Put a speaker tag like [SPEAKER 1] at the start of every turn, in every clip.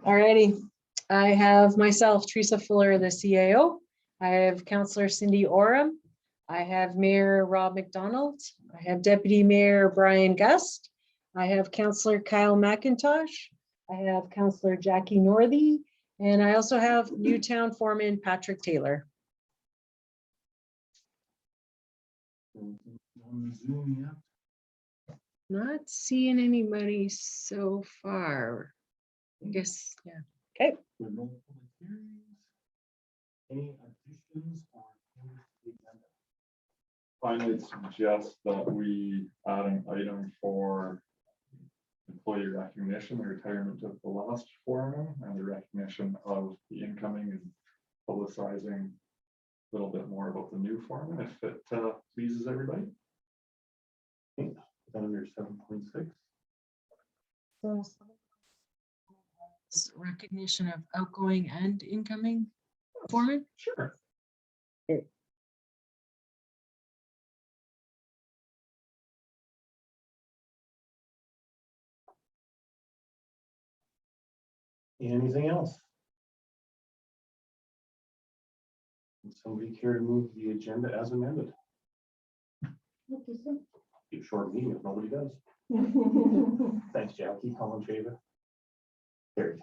[SPEAKER 1] Alrighty, I have myself, Teresa Fuller, the CAO. I have Councillor Cindy Oram. I have Mayor Rob McDonald. I have Deputy Mayor Brian Gust. I have Councillor Kyle McIntosh. I have Councillor Jackie Northey. And I also have Newtown Foreman Patrick Taylor.
[SPEAKER 2] On Zoom yet?
[SPEAKER 1] Not seeing anybody so far. I guess, yeah. Okay.
[SPEAKER 2] With no public hearings, any additions or changes to the agenda?
[SPEAKER 3] Finally, suggest that we add an item for employee recognition, the retirement of the last foreman, and the recognition of the incoming, and publicizing a little bit more about the new foreman, if it pleases everybody.
[SPEAKER 2] Okay, under 7.6.
[SPEAKER 1] Recognition of outgoing and incoming foreman.
[SPEAKER 3] Sure.
[SPEAKER 2] Anything else? Would somebody care to move the agenda as amended? Be a short meeting if nobody does. Thanks, Jackie. All in favor? Carried.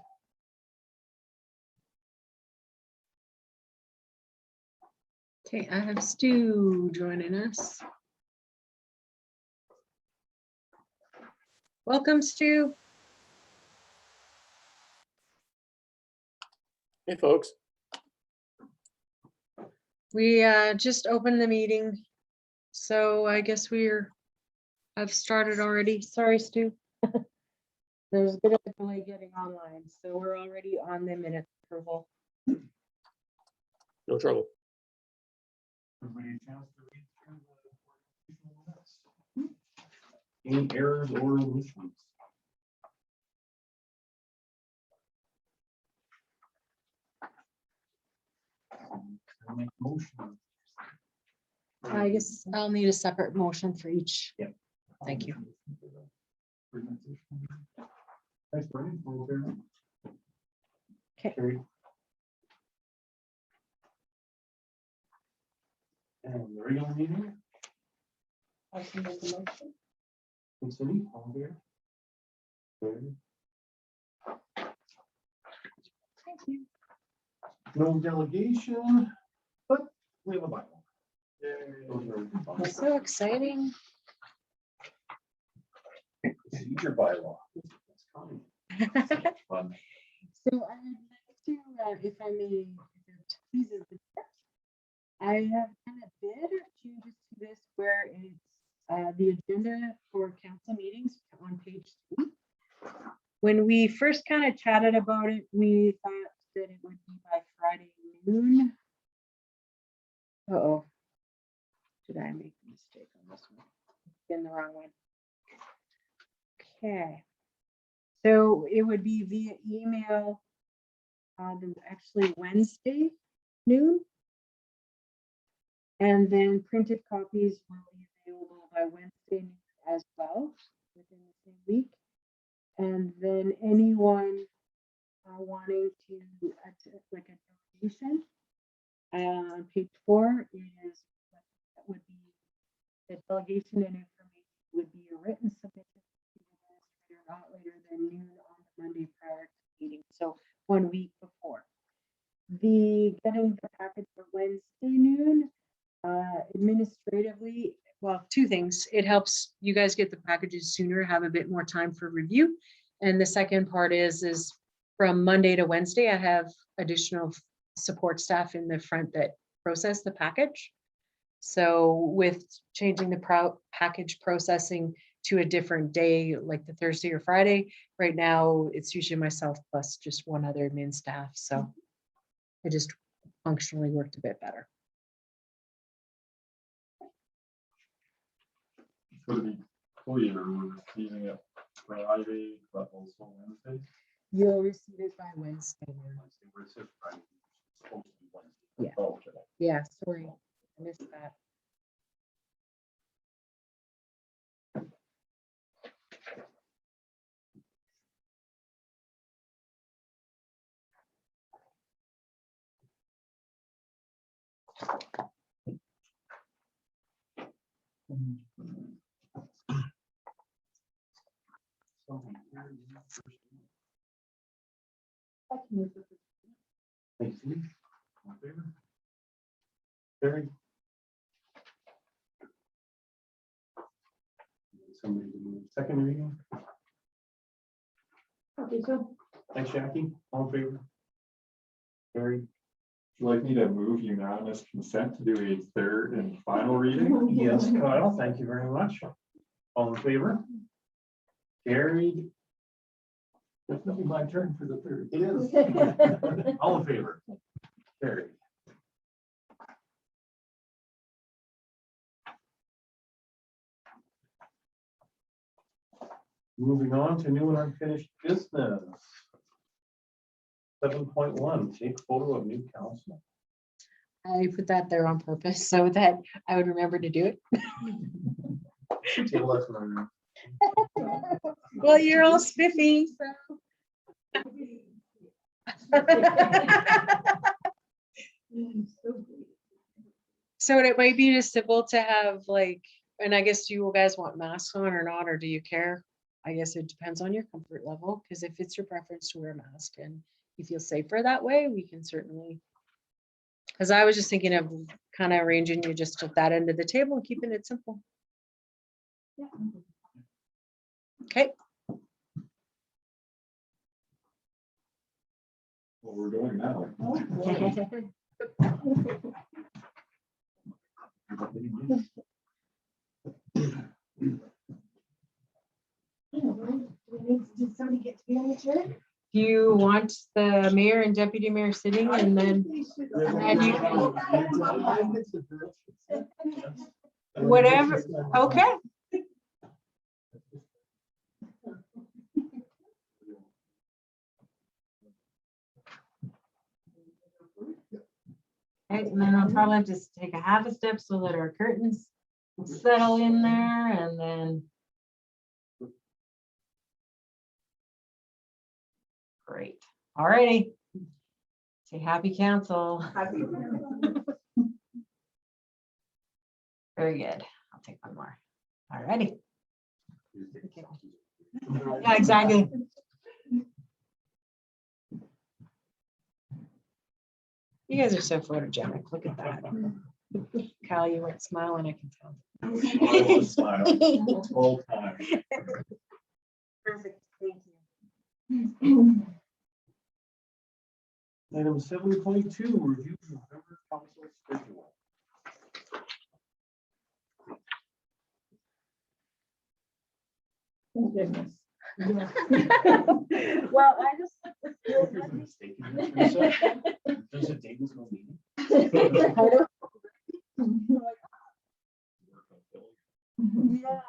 [SPEAKER 1] Okay, I have Stu joining us. Welcome, Stu.
[SPEAKER 4] Hey, folks.
[SPEAKER 1] We just opened the meeting, so I guess I've started already. Sorry, Stu. There's a bit of a delay getting online, so we're already on the minute approval.
[SPEAKER 4] No trouble.
[SPEAKER 2] Everybody a chance to read through the minutes? Any errors or omissions? I'll make a motion.
[SPEAKER 1] I guess I'll need a separate motion for each.
[SPEAKER 2] Yep.
[SPEAKER 1] Thank you.
[SPEAKER 2] Thanks, Brian. All in favor?
[SPEAKER 1] Okay.
[SPEAKER 2] Carried. And the regular meeting,
[SPEAKER 1] I can make a motion.
[SPEAKER 2] and Cindy, all in favor? Carried.
[SPEAKER 1] Thank you.
[SPEAKER 2] No delegation, but we have a bylaw. Those are
[SPEAKER 1] It's so exciting.
[SPEAKER 2] procedure bylaw. That's coming. Fun.
[SPEAKER 1] So I would like to, if I may, if it pleases the chair, I have done a bit of changes to this where it's the agenda for council meetings on page 3. When we first kind of chatted about it, we thought that it would be by Friday noon. Uh-oh. Did I make a mistake on this one? In the wrong one. Okay. So it would be via email on actually Wednesday noon. And then printed copies will be available by Wednesday noon as well within the same week. And then anyone wanting to like a donation on page 4 is that would be the delegation and information would be a written submission to the administrator not later than noon on the Monday prior to the meeting, so 1 week before. The getting the package for Wednesday noon, administratively, well, 2 things. It helps you guys get the packages sooner, have a bit more time for review. And the second part is from Monday to Wednesday, I have additional support staff in the front that process the package. So with changing the package processing to a different day, like the Thursday or Friday, right now it's usually myself plus just one other admin staff. So it just functionally worked a bit better.
[SPEAKER 3] So to be clear, we're receiving it Friday, but also Wednesday.
[SPEAKER 1] You'll receive it by Wednesday.
[SPEAKER 2] Wednesday, where it says Friday, it's supposed to be Wednesday.
[SPEAKER 1] Yeah.
[SPEAKER 2] Oh, okay.
[SPEAKER 1] Yeah, sorry, I missed that.
[SPEAKER 2] Thanks, Steve. All in favor? Carried. Somebody to move second reading.
[SPEAKER 4] Okay, so
[SPEAKER 2] Thanks, Jackie. All in favor? Carried.
[SPEAKER 3] Would you like me to move unanimous consent to do a third and final reading?
[SPEAKER 2] Yes, Kyle, thank you very much. All in favor? Carried.
[SPEAKER 5] Definitely my turn for the third.
[SPEAKER 2] It is. All in favor? Carried. Moving on to new and unfinished business. 7.1, take photo of new council.
[SPEAKER 6] I put that there on purpose so that I would remember to do it.
[SPEAKER 2] Table us on
[SPEAKER 6] Well, you're all spiffy, so. So it might be just simple to have like, and I guess do you guys want masks on or not, or do you care? I guess it depends on your comfort level, because if it's your preference to wear a mask and you feel safer that way, we can certainly. Because I was just thinking of kind of arranging you just at that end of the table and keeping it simple.
[SPEAKER 4] Yeah.
[SPEAKER 6] Okay.
[SPEAKER 3] Well, we're going now.
[SPEAKER 4] Did somebody get to be on the chair?
[SPEAKER 6] Do you want the mayor and deputy mayor sitting and then and you whatever? Okay. Okay, and then I'll probably have to take a half a step so that our curtains settle in there and then. Great. All righty. Say happy council. Very good. I'll take one more. All righty. Yeah, exactly. You guys are so photogenic. Look at that. Kyle, you weren't smiling, I can tell.
[SPEAKER 2] I was smiling the whole time.
[SPEAKER 6] Perfect. Thank you.
[SPEAKER 2] Item 7.2, review November council schedule.
[SPEAKER 4] Thank goodness.
[SPEAKER 1] Well, I just.
[SPEAKER 2] If there's a mistake in this, Teresa, there's a date with no meeting.
[SPEAKER 1] Yeah.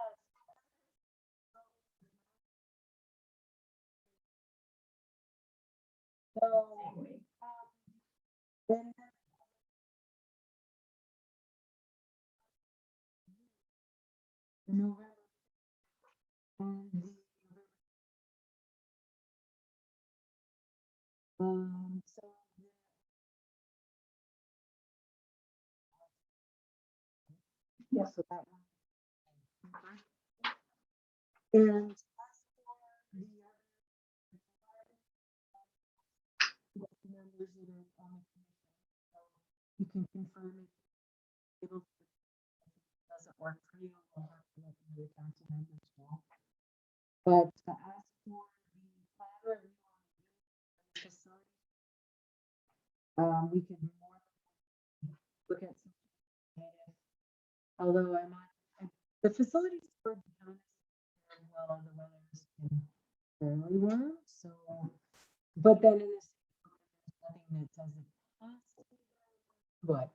[SPEAKER 1] So, then November. And so. Yes, so that one. And as for the members that are on the commission, so you can confirm if able to, if it doesn't work for you, we'll have to let the council members know. But to ask for the plan review on the facility, we can more look at some. Although the facilities for the town very well, the weather's been fairly warm, so, but then in this, there's nothing that says it has to be, but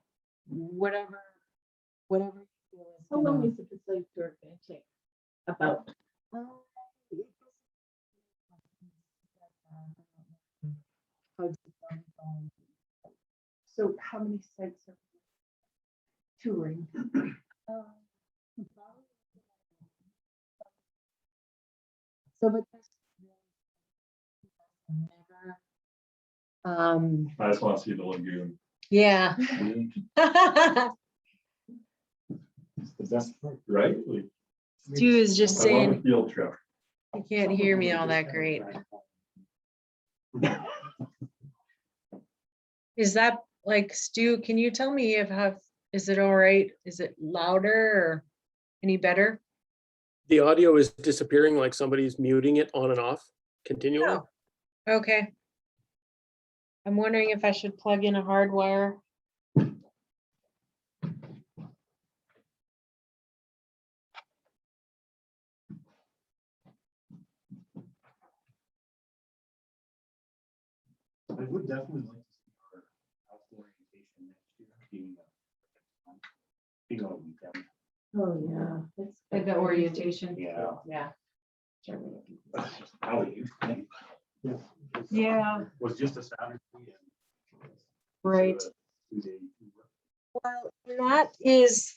[SPEAKER 1] whatever you feel is.
[SPEAKER 4] How long is the facility tour going to take? About. So how many sites are touring?
[SPEAKER 1] So, but there's never,
[SPEAKER 3] I just want to see the lagoon.
[SPEAKER 6] Yeah.
[SPEAKER 2] It's the best part.
[SPEAKER 3] Right? Like,
[SPEAKER 6] Stu is just
[SPEAKER 3] I love a
[SPEAKER 6] saying,
[SPEAKER 3] field trip.
[SPEAKER 6] you can't hear me all that great. Is that like, Stu, can you tell me is it all right? Is it louder or any better?
[SPEAKER 7] The audio is disappearing, like somebody's muting it on and off continually.
[SPEAKER 6] Oh. Okay. I'm wondering if I should plug in a hard wire.
[SPEAKER 2] I would definitely like to see our house orientation next year being on a weekend.
[SPEAKER 4] Oh, yeah. That's
[SPEAKER 6] Like the orientation.
[SPEAKER 2] Yeah.
[SPEAKER 6] Yeah.
[SPEAKER 2] How do you think?
[SPEAKER 6] Yeah.
[SPEAKER 2] Was just a Saturday. And
[SPEAKER 6] Right.
[SPEAKER 2] it's a 2-day tour.
[SPEAKER 6] Well, that is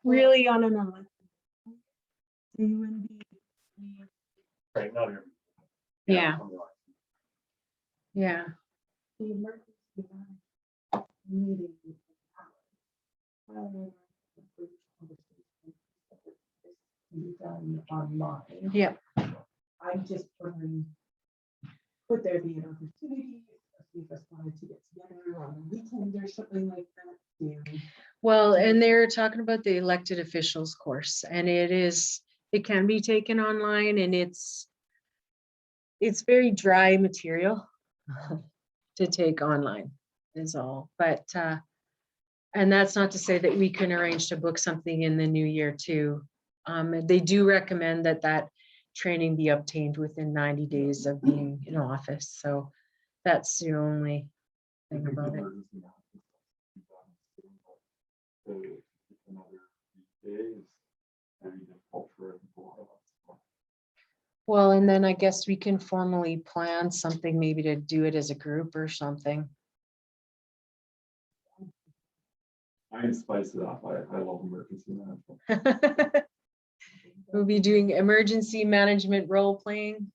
[SPEAKER 6] really on an election. So you wouldn't be.
[SPEAKER 2] Right, not every.
[SPEAKER 6] Yeah.
[SPEAKER 2] on the election.
[SPEAKER 6] Yeah.
[SPEAKER 4] the emergency meeting. Be done online.
[SPEAKER 6] Yep.
[SPEAKER 4] I'm just wondering, would there be an opportunity if you just wanted to get together on a weekend or something like that?
[SPEAKER 6] Well, and they're talking about the elected officials course, and it can be taken online, and it's very dry material to take online is all. But and that's not to say that we can arrange to book something in the new year too. They do recommend that training be obtained within 90 days of being in office. So that's the only thing about it. Well, and then I guess we can formally plan something, maybe to do it as a group or something.
[SPEAKER 3] I can spice it up. I love emergency management.
[SPEAKER 6] We'll be doing emergency management role playing.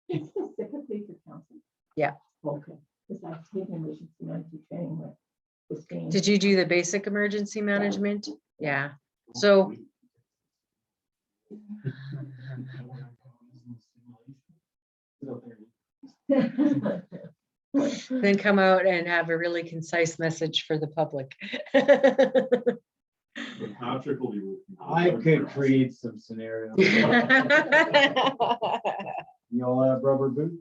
[SPEAKER 4] It's specifically for council.
[SPEAKER 6] Yeah.
[SPEAKER 4] Okay, because I've taken emergency management training with Christine.
[SPEAKER 6] Did you do the basic emergency management? Yeah. So then come out and have a really concise message for the public.
[SPEAKER 3] But Patrick will be working.
[SPEAKER 8] I could create some scenarios. You all have rubber boots?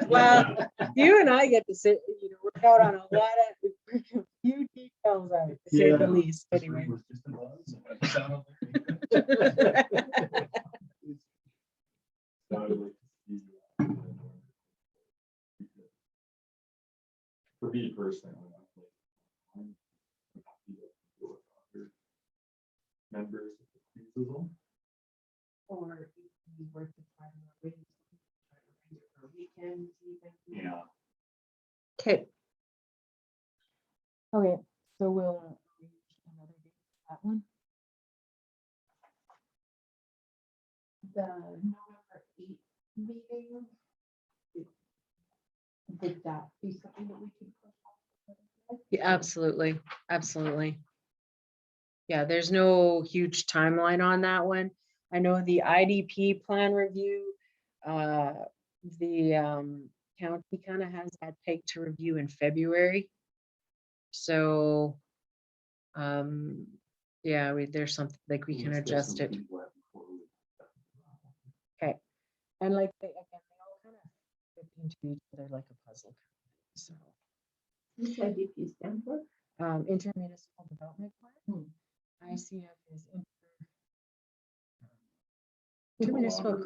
[SPEAKER 6] Well, you and I get to sit, work out on a lot of, a few details, to say the
[SPEAKER 8] Yeah.
[SPEAKER 6] least, anyway.
[SPEAKER 2] Was just a buzz, and it sounded like-
[SPEAKER 3] So I would like to see, for me personally, I'm happy to do it with other members of the council.
[SPEAKER 4] Or if we were to try to arrange for a weekend even.
[SPEAKER 2] Yeah.
[SPEAKER 6] Okay. Okay, so we'll arrange another date for that one.
[SPEAKER 4] The November 8th meeting. Would that be something that we could push off?
[SPEAKER 6] Yeah, absolutely, absolutely. Yeah, there's no huge timeline on that one. I know the IDP plan review, the county kind of has that pegged to review in February. So, yeah, there's something like we can adjust it. Okay, and like again, they all kind of fit into each other like a puzzle. So,
[SPEAKER 4] Which IDP stand for?
[SPEAKER 6] intermunicipal development plan.
[SPEAKER 4] Hmm.
[SPEAKER 6] ICF is intermunicipal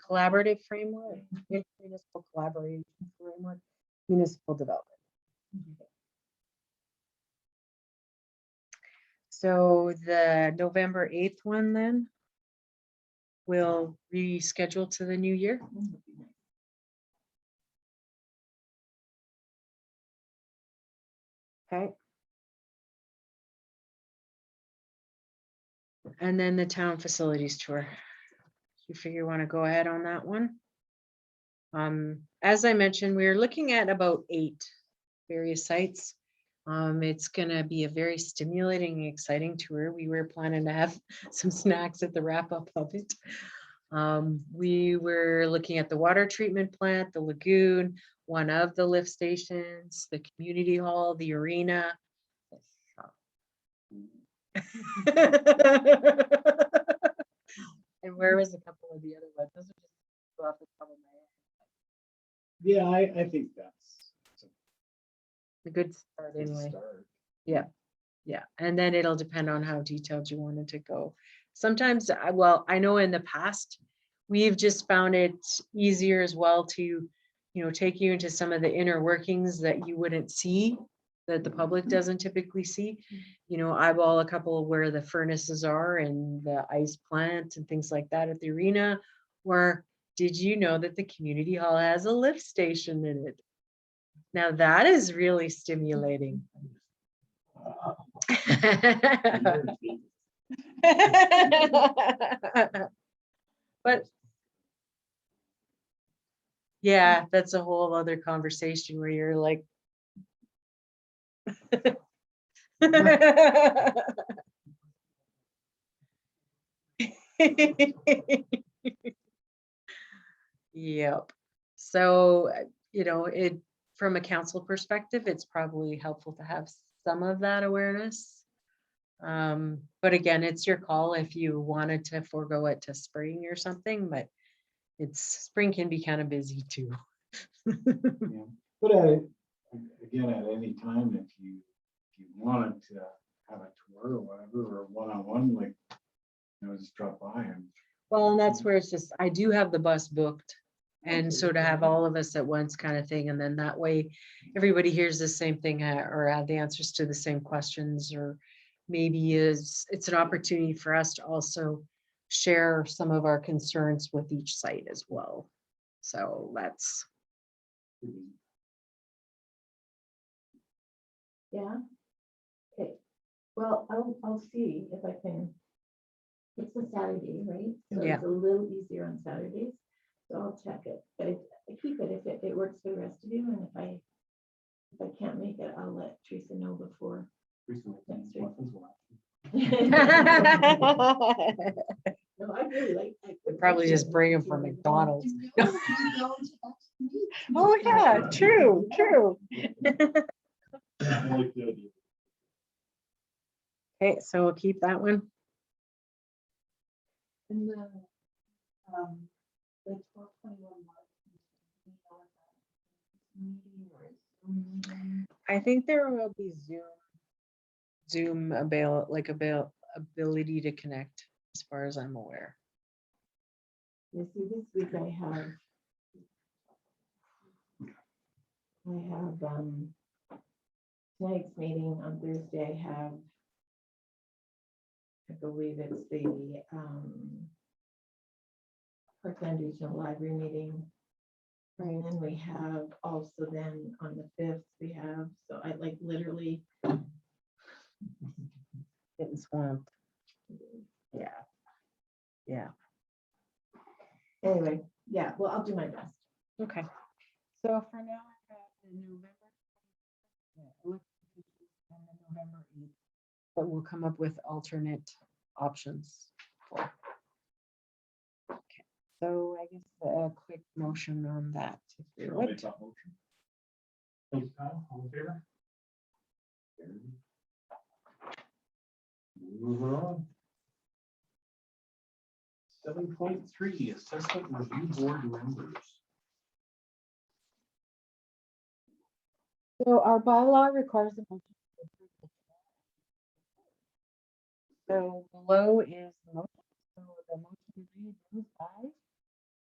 [SPEAKER 6] collaborative framework, intermunicipal collaboration framework, municipal development. So the November 8th one then we'll reschedule to the new year. Okay. And then the town facilities tour. You figure you want to go ahead on that one? As I mentioned, we're looking at about 8 various sites. It's gonna be a very stimulating and exciting tour. We were planning to have some snacks at the wrap up of it. We were looking at the water treatment plant, the lagoon, one of the lift stations, the community hall, the arena. And where was a couple of the other ones? Those are just off the top of my head.
[SPEAKER 8] Yeah, I think that's
[SPEAKER 6] A good start
[SPEAKER 8] a good
[SPEAKER 6] anyway.
[SPEAKER 8] start.
[SPEAKER 6] Yeah, and then it'll depend on how detailed you wanted to go. Sometimes, I know in the past, we've just found it easier as well to, take you into some of the inner workings that you wouldn't see, that the public doesn't typically see. Eyeball a couple where the furnaces are and the ice plant and things like that at the arena. Or did you know that the community hall has a lift station in it? Now that is really stimulating. But yeah, that's a whole other conversation where you're like. Yep. So, from a council perspective, it's probably helpful to have some of that awareness. But again, it's your call if you wanted to forego it to spring or something, but spring can be kind of busy too.
[SPEAKER 8] Yeah. But again, at any time, if you wanted to have a tour or whatever, or one-on-one, like, just drop by and.
[SPEAKER 6] Well, and that's where it's just, I do have the bus booked. And so to have all of us at once kind of thing, and then that way everybody hears the same thing or have the answers to the same questions, or maybe it's an opportunity for us to also share some of our concerns with each site as well. So that's.
[SPEAKER 9] Yeah. Okay. Well, I'll see if I can. It's a Saturday, right? So
[SPEAKER 6] Yeah.
[SPEAKER 9] it's a little easier on Saturdays. So I'll check it, but I keep it if it works for the rest of you. And if I can't make it, I'll let Teresa know before. Next week. No, I really like.
[SPEAKER 6] Probably just bring them from McDonald's. Oh, yeah, true. Okay, so we'll keep that one.
[SPEAKER 4] And the 12/21 meeting or Zoom meeting.
[SPEAKER 6] I think there will be Zoom ability to connect, as far as I'm aware.
[SPEAKER 9] You see, this week I have tonight's meeting on Thursday. I believe it's the Parkland Regional Library meeting. And then we have also then on the 5th, so I like literally.
[SPEAKER 6] Getting swamped. Yeah.
[SPEAKER 9] Anyway, yeah, well, I'll do my best.
[SPEAKER 6] Okay.
[SPEAKER 1] So for now, I've got the November 8th.
[SPEAKER 6] But we'll come up with alternate options. for. Okay, so I guess a quick motion on that. if you
[SPEAKER 3] I'll
[SPEAKER 6] would.
[SPEAKER 3] make that motion.
[SPEAKER 2] Thanks, Kyle. All in favor? Moving on. 7.3, assessment review board members.
[SPEAKER 1] So our bylaw requires a motion. to approve the So below is the motion. So the motion reads moved by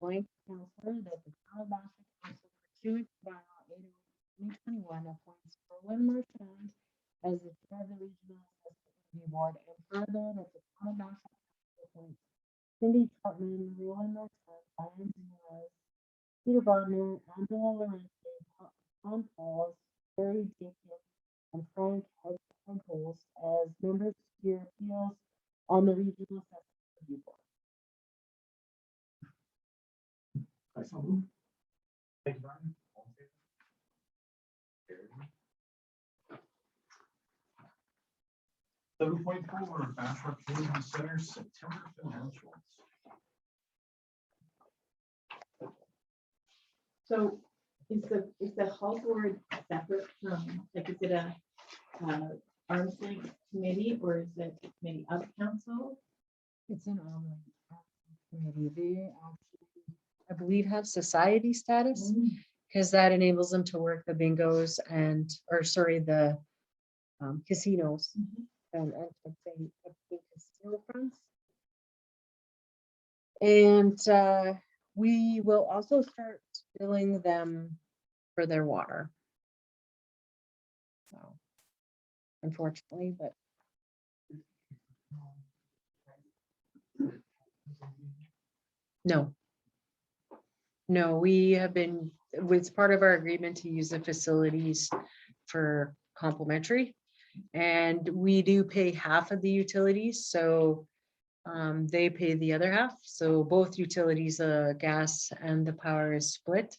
[SPEAKER 1] blank counselor that the town of Bashaw council pursuant to bylaw 8/2021 appoints Berlin Marchand as the chair of the regional assessment review board, and further that the town of Bashaw council appoints Cindy Trotman, Roland Marchand, Diane Zinez, Peter Bodnar, Angela Lorente, Tom Pauls, Barry Jacob, and Frank Hedgehouse as members to your appeals on the regional assessment review board.
[SPEAKER 2] I so move. Thank you, Brian. All in favor? Carried.
[SPEAKER 8] 7.4, Bashaw Community Center, September financials.
[SPEAKER 9] So is the hall board separate from, like, is it a arm's length committee or is it a committee of council?
[SPEAKER 6] It's an online committee. They actually, I believe, have society status because that enables them to work the bingos and, or sorry, the casinos and I'd say casino fronts. And we will also start billing them for their water. So, unfortunately, but no. No, we have been, it's part of our agreement to use the facilities for complimentary. And we do pay half of the utilities, so they pay the other half. So both utilities, gas and the power is split.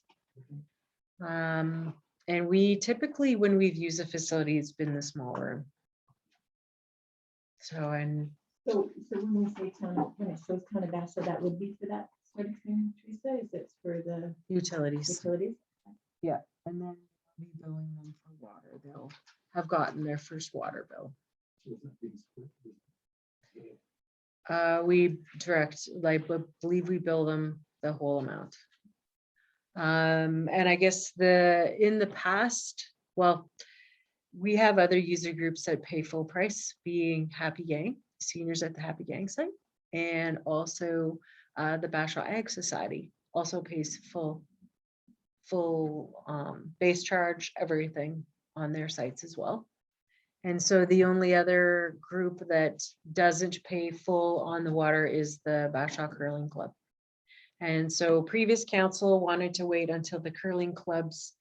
[SPEAKER 6] And we typically, when we've used the facility, it's been the small room. So, and
[SPEAKER 9] So when we say when it shows town of Bashaw, that would be for that sort of thing, Teresa, is it for the
[SPEAKER 6] utilities,
[SPEAKER 9] utilities?
[SPEAKER 6] and then we billing them for water. They'll have gotten their first water bill. We direct, like, believe we bill them the whole amount. And I guess in the past, well, we have other user groups that pay full price, being Happy Gang, seniors at the Happy Gang site, and also the Bashaw Ag Society also pays full base charge, everything on their sites as well. And so the only other group that doesn't pay full on the water is the Bashaw Curling Club. And so previous council wanted to wait until the curling club's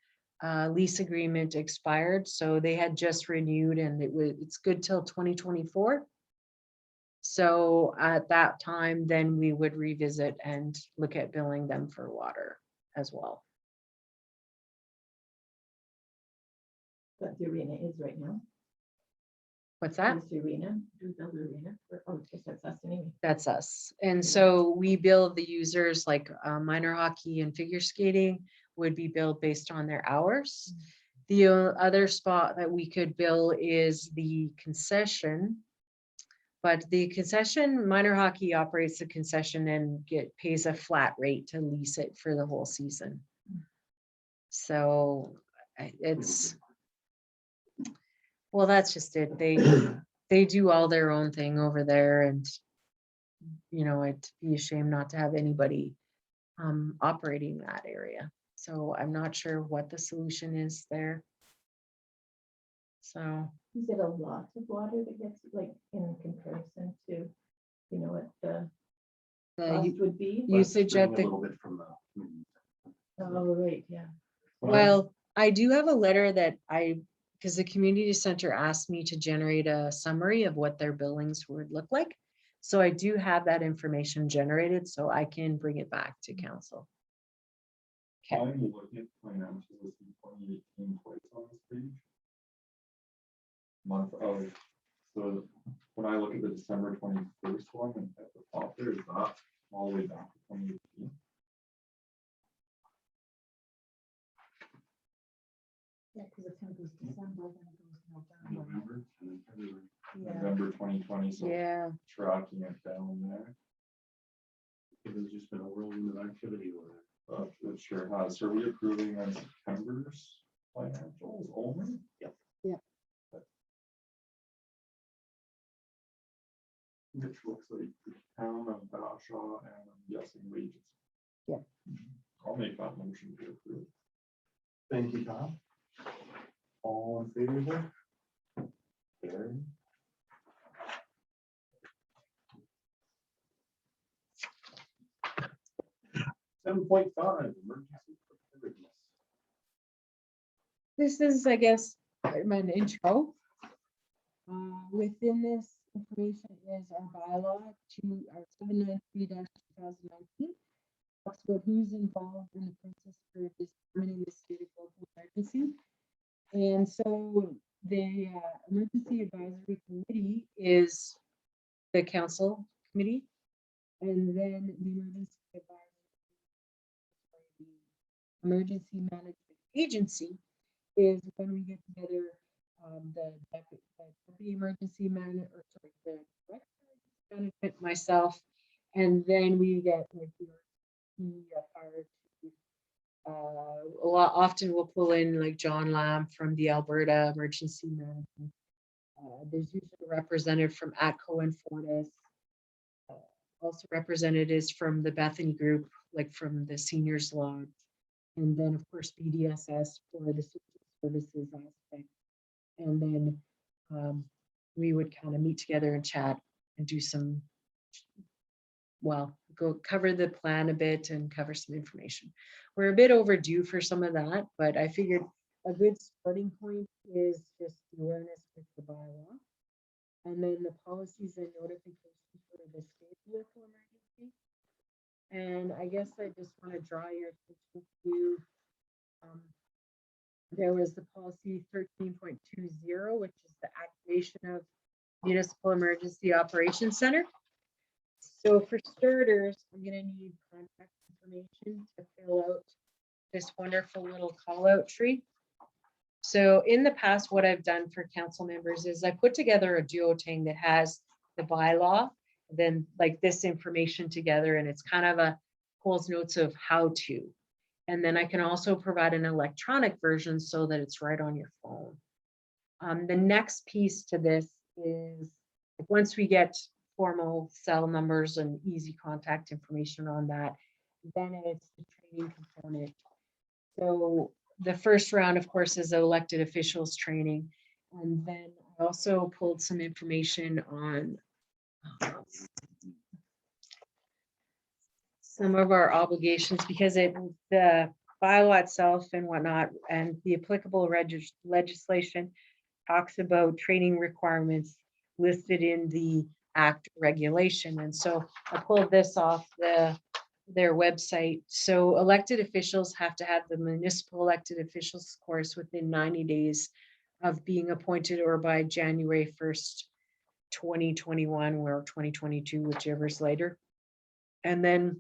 [SPEAKER 6] lease agreement expired. So they had just renewed and it's good till 2024. So at that time, then we would revisit and look at billing them for water as well.
[SPEAKER 9] But the arena is right now.
[SPEAKER 6] What's that?
[SPEAKER 9] Is the arena, do we build the arena? Oh, just that's us anyway.
[SPEAKER 6] That's us. And so we bill the users like minor hockey and figure skating would be billed based on their hours. The other spot that we could bill is the concession. But the concession, minor hockey operates the concession and pays a flat rate to lease it for the whole season. So it's, well, that's just it. They do all their own thing over there, and you know, it'd be a shame not to have anybody operating that area. So I'm not sure what the solution is there. So
[SPEAKER 9] Is it a lot of water that gets, like, in comparison to, you know, what the cost would be?
[SPEAKER 6] usage at
[SPEAKER 2] A
[SPEAKER 6] the,
[SPEAKER 2] little bit from the.
[SPEAKER 9] Oh, right, yeah.
[SPEAKER 6] well, I do have a letter that because the community center asked me to generate a summary of what their billings would look like. So I do have that information generated, so I can bring it back to council. Okay.
[SPEAKER 3] I'm looking at financials in 2018 twice on this page. Month of, so when I look at the December 21st one and at the top there, is that all the way back to 2018?
[SPEAKER 4] Yeah, because it kind of goes December, then it goes November.
[SPEAKER 8] November and then February.
[SPEAKER 4] Yeah.
[SPEAKER 3] November 2020, so
[SPEAKER 6] Yeah,
[SPEAKER 3] tracking it down there.
[SPEAKER 2] It has just been a whirlwind of activity over there.
[SPEAKER 3] It sure has. So are we approving on September's financials only?
[SPEAKER 2] Yep.
[SPEAKER 6] Yeah.
[SPEAKER 3] Which looks like the town of Bashaw and I'm guessing wages.
[SPEAKER 6] Yeah.
[SPEAKER 3] I'll make that motion to approve.
[SPEAKER 2] Thank you, Tom. All in favor? Carried. Seven point five, emergency preparedness.
[SPEAKER 1] This is, I guess, an intro. Within this information is our bylaw our 793-2019. Talks about who's involved in the process for determining the state of local emergency. And so the Emergency Advisory Committee is the council committee. And then the Emergency Management Agency is when we get together, the deputy emergency man, or sorry, the director of management, myself, and then we get like the fire chief. A lot often we'll pull in like John Lamb from the Alberta Emergency Management. There's usually a representative from ATCO and Fortis. Also representatives from the Bethany Group, like from the Seniors Lodge. And then, of course, BDSS for the social services aspect. And then we would kind of meet together and chat and do some, well, go cover the plan a bit and cover some information. We're a bit overdue for some of that, but I figured a good starting point is just the awareness with the bylaw. And then the policies and notifications for the state local emergency. And I guess I just want to draw your attention to, there was the policy 13.20, which is the activation of Municipal Emergency Operations Center. So for starters, I'm going to need contact information to fill out this wonderful little call out tree. So in the past, what I've done for council members is I put together a duotang that has the bylaw, then like this information together, and it's kind of a Cole's notes of how to. And then I can also provide an electronic version so that it's right on your phone. The next piece to this is once we get formal cell numbers and easy contact information on that, then it's the training component. So the first round, of course, is elected officials training. And then I also pulled some information on some of our obligations, because the bylaw itself and whatnot and the applicable legislation talks about training requirements listed in the act regulation. And so I pulled this off their website. So elected officials have to have the municipal elected officials course within 90 days of being appointed, or by January 1st, 2021 or 2022, whichever is later. And then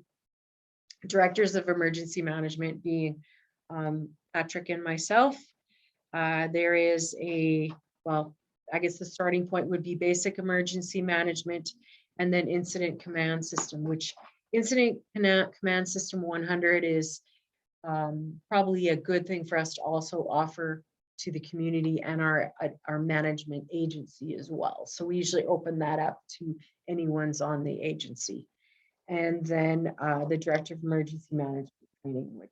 [SPEAKER 1] directors of emergency management being Patrick and myself. There is well, I guess the starting point would be basic emergency management, and then incident command system, which incident command system 100 is probably a good thing for us to also offer to the community and our management agency as well. So we usually open that up to anyone's on the agency. And then the director of emergency management training, which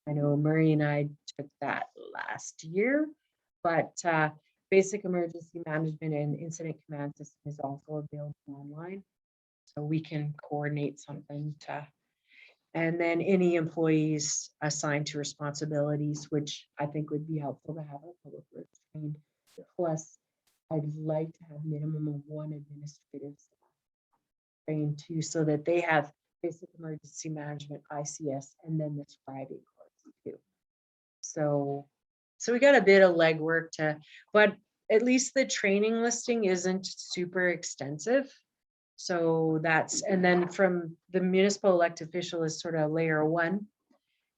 [SPEAKER 1] I know Murray and I took that last year, but basic emergency management and incident command system is also available online. So we can coordinate something to, and then any employees assigned to responsibilities, which I think would be helpful to have a public works trained. Plus, I'd like to have minimum of one administrative staff trained too, so that they have basic emergency management, ICS, and then the scribing course too. So we got a bit of legwork to, but at least the training listing isn't super extensive. So that's, and then from the municipal elected official is sort of layer 1.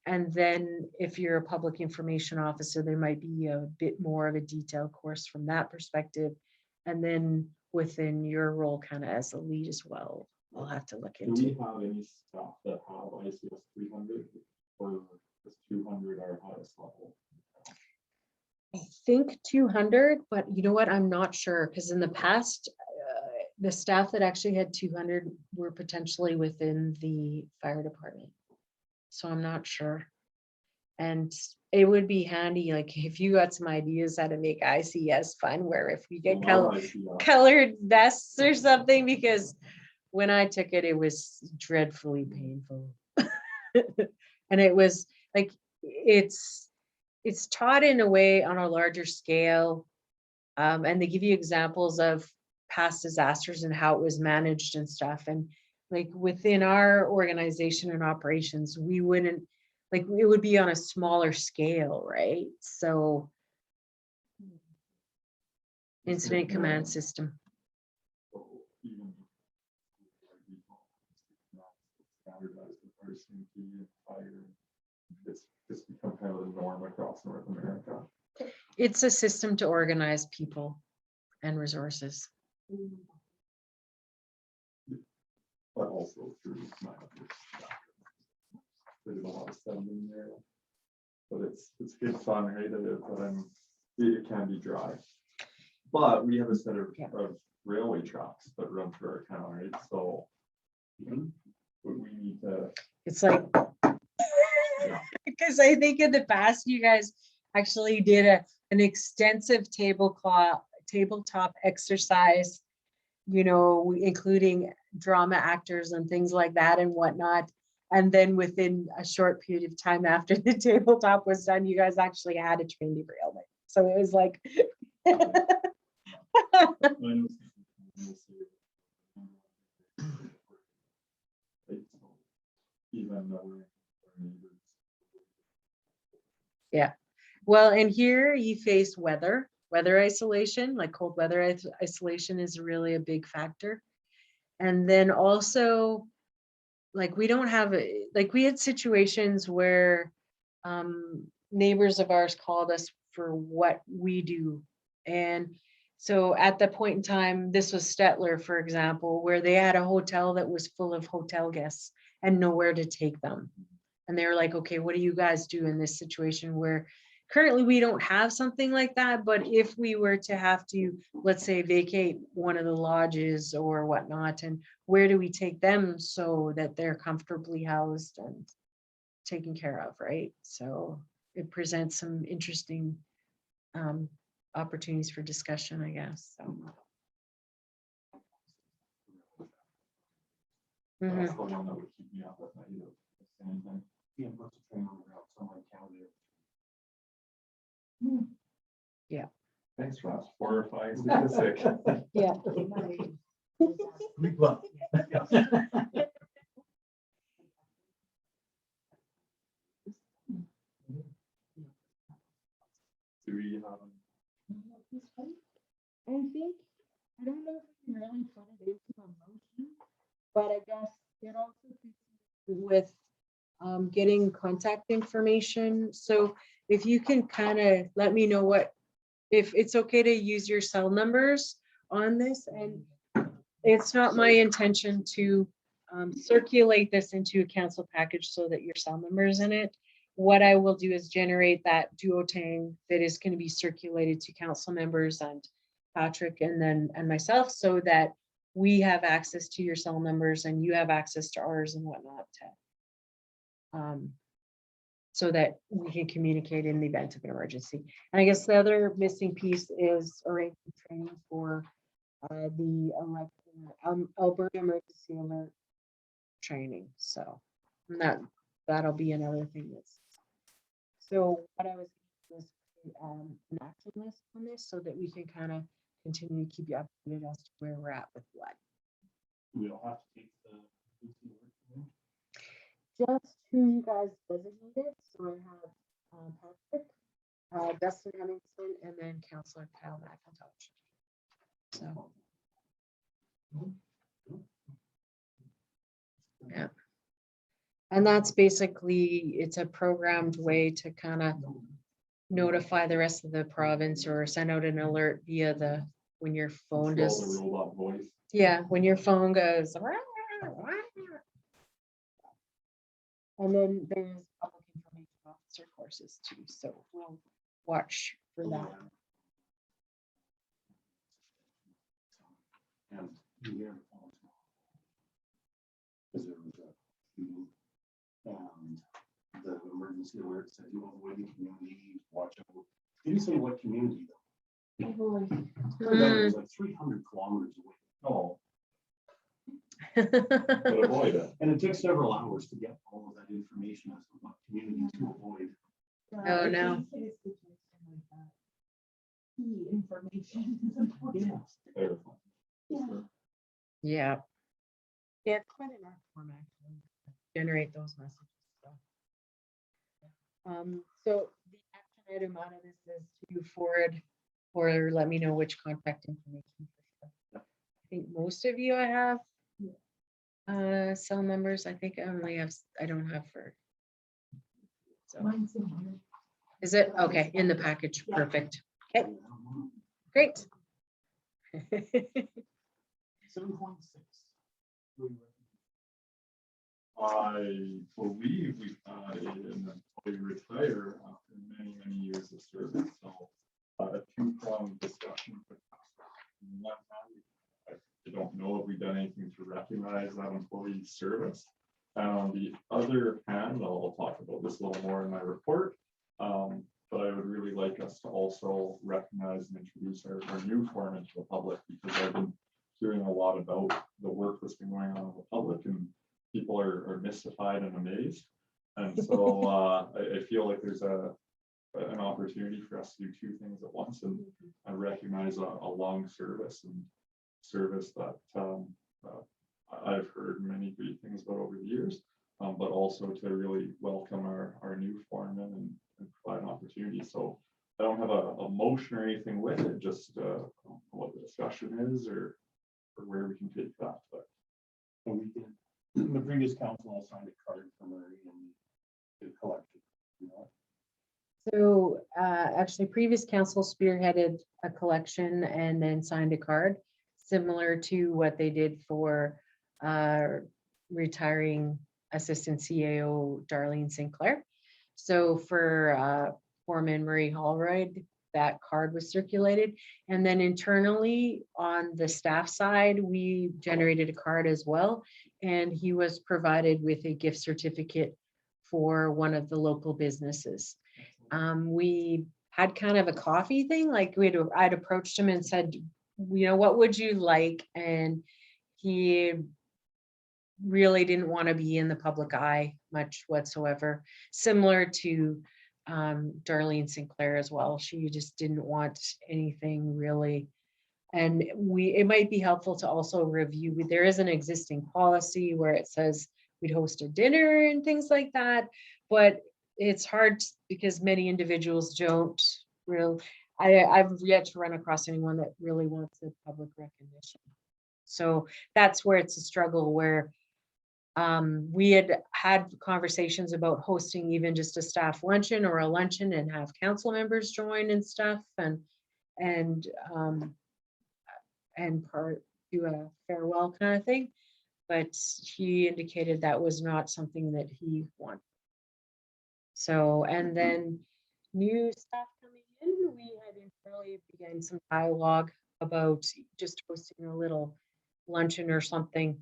[SPEAKER 1] And then if you're a public information officer, there might be a bit more of a detailed course from that perspective. And then within your role kind of as a lead as well, we'll have to look into.
[SPEAKER 3] Do we have any staff that have ICS 300, or is 200 our highest level?
[SPEAKER 6] I think 200, but you know what? I'm not sure, because in the past, the staff that actually had 200 were potentially within the fire department. So I'm not sure. And it would be handy, like if you got some ideas how to make ICS fun, where if we get colored vests or something, because when I took it, it was dreadfully painful. And it was like, it's taught in a way on a larger scale. And they give you examples of past disasters and how it was managed and stuff. And like within our organization and operations, we wouldn't, like, it would be on a smaller scale, right? So Incident command system.
[SPEAKER 3] So even standardized with RCMP and fire, it's become kind of the norm across North America.
[SPEAKER 6] It's a system to organize people and resources.
[SPEAKER 3] But also through my there's a lot of stuff in there. But it's good fun, right? It can be dry. But we have a set of railway tracks that run through our town, right? So we need to.
[SPEAKER 6] It's like, because I think in the past, you guys actually did an extensive tabletop exercise, you know, including drama actors and things like that and whatnot. And then within a short period of time after the tabletop was done, you guys actually had a train derailment. So it was like. Yeah, well, and here you face weather isolation, like cold weather isolation is really a big factor. And then also, like we don't have, like we had situations where neighbors of ours called us for what we do. And so at the point in time, this was Stettler, for example, where they had a hotel that was full of hotel guests and nowhere to take them. And they were like, okay, what do you guys do in this situation where currently we don't have something like that, but if we were to have to, let's say, vacate one of the lodges or whatnot, and where do we take them so that they're comfortably housed and taken care of, right? So it presents some interesting opportunities for discussion, I guess. So.
[SPEAKER 3] That's the one that would keep me up at night. Anything.
[SPEAKER 2] Yeah, what's the train on the route, somewhere county.
[SPEAKER 6] Yeah.
[SPEAKER 3] Thanks, Ross. Horrifying statistic.
[SPEAKER 6] Yeah.
[SPEAKER 3] Do we
[SPEAKER 1] I think, I don't know if we can really put it into a motion, but I guess it also fits with getting contact information. So if you can kind of let me know if it's okay to use your cell numbers on this, and it's not my intention to circulate this into a council package so that your cell number is in it. What I will do is generate that duotang that is going to be circulated to council members and Patrick and myself, so that we have access to your cell numbers and you have access to ours and whatnot, so that we can communicate in the event of an emergency. And I guess the other missing piece is arranging training for the Alberta Emergency Alert training. So that'll be another thing that's. So what I was was an action list on this so that we can kind of continue to keep you updated as to where we're at with what.
[SPEAKER 2] We don't have to take the.
[SPEAKER 1] Just who you guys designated. So I have Patrick, Dustin Hemmingson, and then Councillor Kyle McIntosh. So. Yeah. And that's basically, it's a programmed way to kind of notify the rest of the province or send out an alert via when your phone
[SPEAKER 3] control
[SPEAKER 1] does.
[SPEAKER 3] the robot voice?
[SPEAKER 1] Yeah, when your phone goes. And then there's public information officer courses too, so we'll watch for that.
[SPEAKER 2] And here. Because there was a meeting, and the emergency alert said you avoid the community, watch out. Didn't say what community though. Turned out it was like 300 kilometers away.
[SPEAKER 3] Oh. But avoid it.
[SPEAKER 2] And it took several hours to get all of that information as to what community to avoid.
[SPEAKER 6] Oh, no.
[SPEAKER 4] Key information is important.
[SPEAKER 3] Terrifying.
[SPEAKER 6] Yeah. Yeah, it's quite an art form actually, to generate those messages. So the action item out of this is to forward or let me know which contact information. I think most of you I have cell numbers. I think I only have, I don't have for. So
[SPEAKER 9] Mine's in here.
[SPEAKER 6] is it? Okay, in the package.
[SPEAKER 9] Yeah.
[SPEAKER 6] Perfect. Okay, great.
[SPEAKER 2] 7.6.
[SPEAKER 3] I believe we've had an employee retire after many, many years of service, so a two-pronged discussion. On one hand, I don't know if we've done anything to recognize that employee's service. And on the other hand, I'll talk about this a little more in my report. But I would really like us to also recognize and introduce our new foreman to the public, because I've been hearing a lot about the work that's been going on in the public, and people are mystified and amazed. And so I feel like there's an opportunity for us to do two things at once, and recognize a long service, and service that I've heard many great things about over the years, but also to really welcome our new foreman and provide an opportunity. So I don't have a motion or anything with it, just what the discussion is, or where we can take that. But
[SPEAKER 2] So we did, the previous council signed a card for Murray and did collection. You know?
[SPEAKER 6] So actually, previous council spearheaded a collection and then signed a card, similar to what they did for retiring Assistant CAO Darlene Sinclair. So for Foreman Murray Holroyd, that card was circulated. And then internally on the staff side, we generated a card as well. And he was provided with a gift certificate for one of the local businesses. We had kind of a coffee thing, like I'd approached him and said, you know, what would you like? And he really didn't want to be in the public eye much whatsoever, similar to Darlene Sinclair as well. She just didn't want anything really. And it might be helpful to also review, there is an existing policy where it says we'd host a dinner and things like that, but it's hard because many individuals don't really, I've yet to run across anyone that really wants the public recognition. So that's where it's a struggle, where we had conversations about hosting even just a staff luncheon or a luncheon and have council members join and stuff, and do a farewell kind of thing. But he indicated that was not something that he wanted. So, and then new staff coming in, we had internally began some dialogue about just hosting a little luncheon or something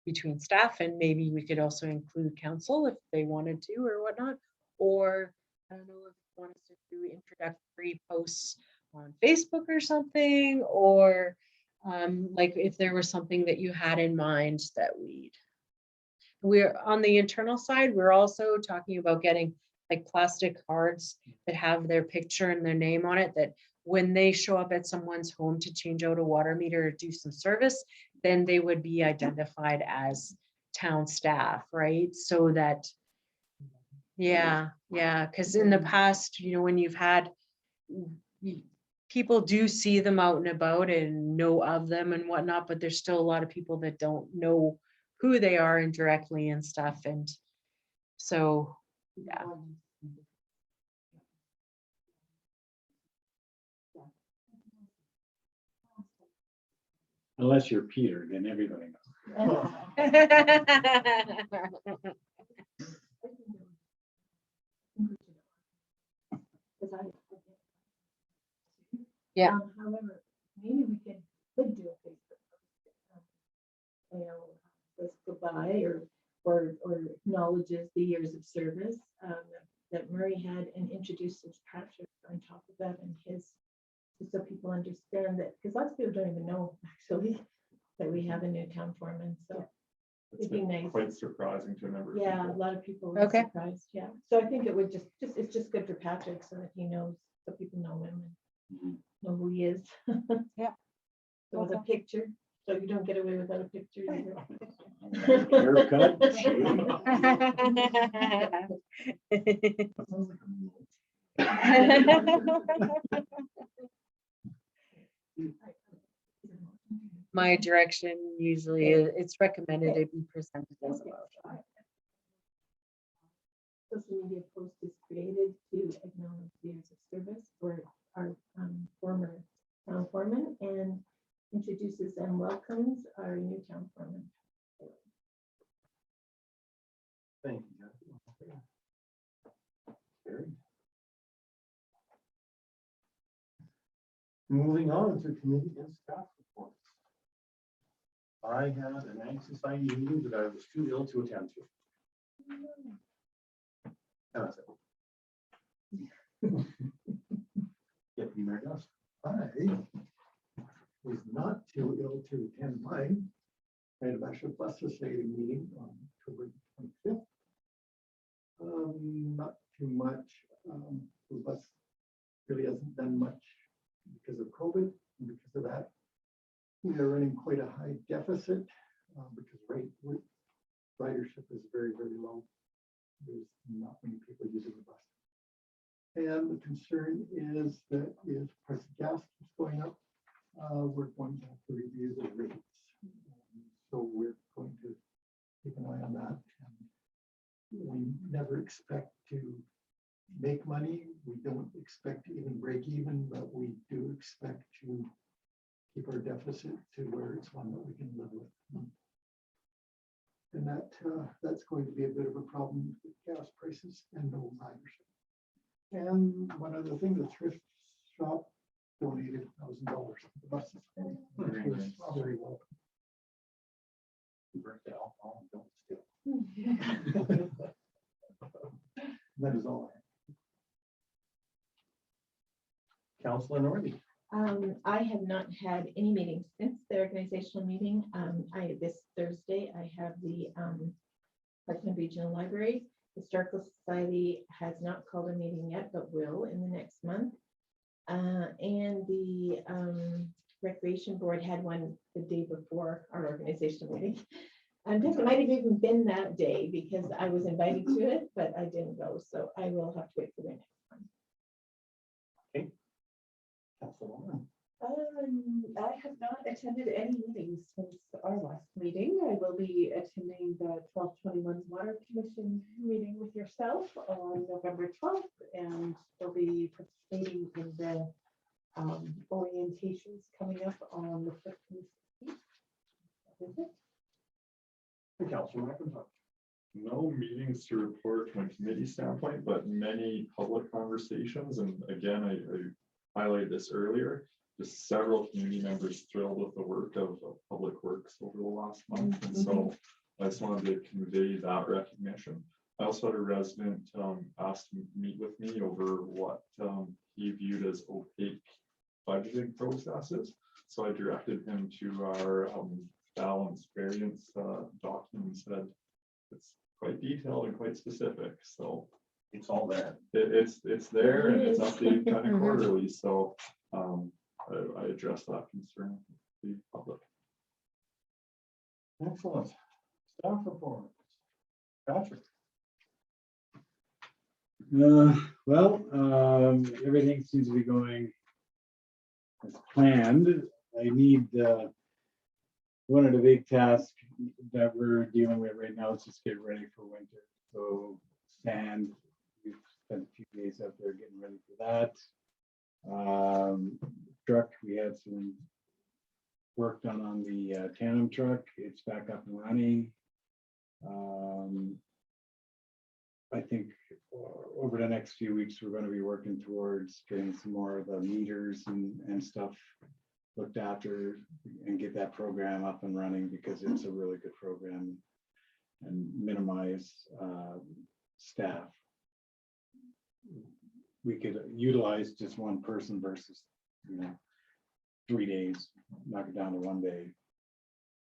[SPEAKER 6] between staff, and maybe we could also include council if they wanted to or whatnot. Or I don't know if you want us to do introductory posts on Facebook or something, or like if there was something that you had in mind that we're on the internal side, we're also talking about getting like plastic cards that have their picture and their name on it, that when they show up at someone's home to change out a water meter or do some service, then they would be identified as town staff, right? So that, yeah, because in the past, you know, when you've had, people do see them out and about and know of them and whatnot, but there's still a lot of people that don't know who they are indirectly and stuff. And so, yeah.
[SPEAKER 8] Unless you're Peter, then everybody knows.
[SPEAKER 6] Yeah.
[SPEAKER 9] However, maybe we could do a Facebook post, you know, says goodbye or acknowledges the years of service that Murray had, and introduces Patrick on top of that, and his, so people understand that, because lots of people don't even know actually that we have a new town foreman. So
[SPEAKER 3] it's
[SPEAKER 9] it'd be
[SPEAKER 3] been
[SPEAKER 9] nice.
[SPEAKER 3] quite surprising to a number of
[SPEAKER 9] Yeah, a
[SPEAKER 3] people.
[SPEAKER 9] lot of people were
[SPEAKER 6] Okay.
[SPEAKER 9] surprised. Yeah, so I think it would just it's just good for Patrick, so that he knows, so people know him and know who he is.
[SPEAKER 6] Yeah.
[SPEAKER 9] So with a picture, so you don't get away without a picture either.
[SPEAKER 8] Haircut,
[SPEAKER 6] my direction usually, it's recommended it be presented as a motion.
[SPEAKER 9] Social media post is created to acknowledge the years of service for our former town foreman and introduces and welcomes our new town foreman.
[SPEAKER 2] Thank you. Jackie. Very. Moving on to committee and staff reports. I had an ag society meeting that I was too ill to attend to. And that's it. Deputy Mayor Gus.
[SPEAKER 5] I was not too ill to attend mine. I had a Bashaw Plus Society meeting on October 25th. Not too much. The bus really hasn't done much because of COVID. And because of that, we are running quite a high deficit because ridership is very, very low. There's not many people using the bus. And the concern is that if price of gas keeps going up, we're going to have to review the rates. So we're going to keep an eye on that. And we never expect to make money. We don't expect to even break even, but we do expect to keep our deficit to where it's one that we can live with. And that's going to be a bit of a problem with gas prices and no ridership. And one other thing, the thrift shop donated $1,000 to the buses. Which was very welcome.
[SPEAKER 2] Birthday alcohol, don't steal.
[SPEAKER 5] That is all I have.
[SPEAKER 2] Councilor Norby.
[SPEAKER 9] I have not had any meetings since the organizational meeting. This Thursday, I have the Parkland Regional Library. Historical Society has not called a meeting yet, but will in the next month. And the Recreation Board had one the day before our organizational meeting. I think it might have even been that day because I was invited to it, but I didn't go. So I will have to wait for the next one.
[SPEAKER 2] Councilwoman.
[SPEAKER 4] I have not attended any meetings since our last meeting. I will be attending the 1221 Water Commission meeting with yourself on November 12th, and we'll be participating in the orientations coming up on the 15th. That is it.
[SPEAKER 2] Councilor McIntosh.
[SPEAKER 3] No meetings to report from a committee standpoint, but many public conversations. And again, I highlighted this earlier. Just several community members thrilled with the work of Public Works over the last month. And so I just wanted to convey that recognition. I also had a resident ask to meet with me over what he viewed as opaque budgeting processes. So I directed him to our balanced variance document and said it's quite detailed and quite specific. So
[SPEAKER 2] It's all there.
[SPEAKER 3] it's there and it's updated kind of quarterly. So I addressed that concern with the public.
[SPEAKER 8] Excellent. Staff report. Patrick. Everything seems to be going as planned. I need one of the big tasks that we're dealing with right now is just get ready for winter. So sand, we've spent a few days out there getting ready for that. Truck, we had some work done on the tandem truck. It's back up and running. I think over the next few weeks, we're going to be working towards getting some more of the meters and stuff looked after and get that program up and running because it's a really good program and minimize staff. We could utilize just one person versus 3 days, knock it down to 1 day.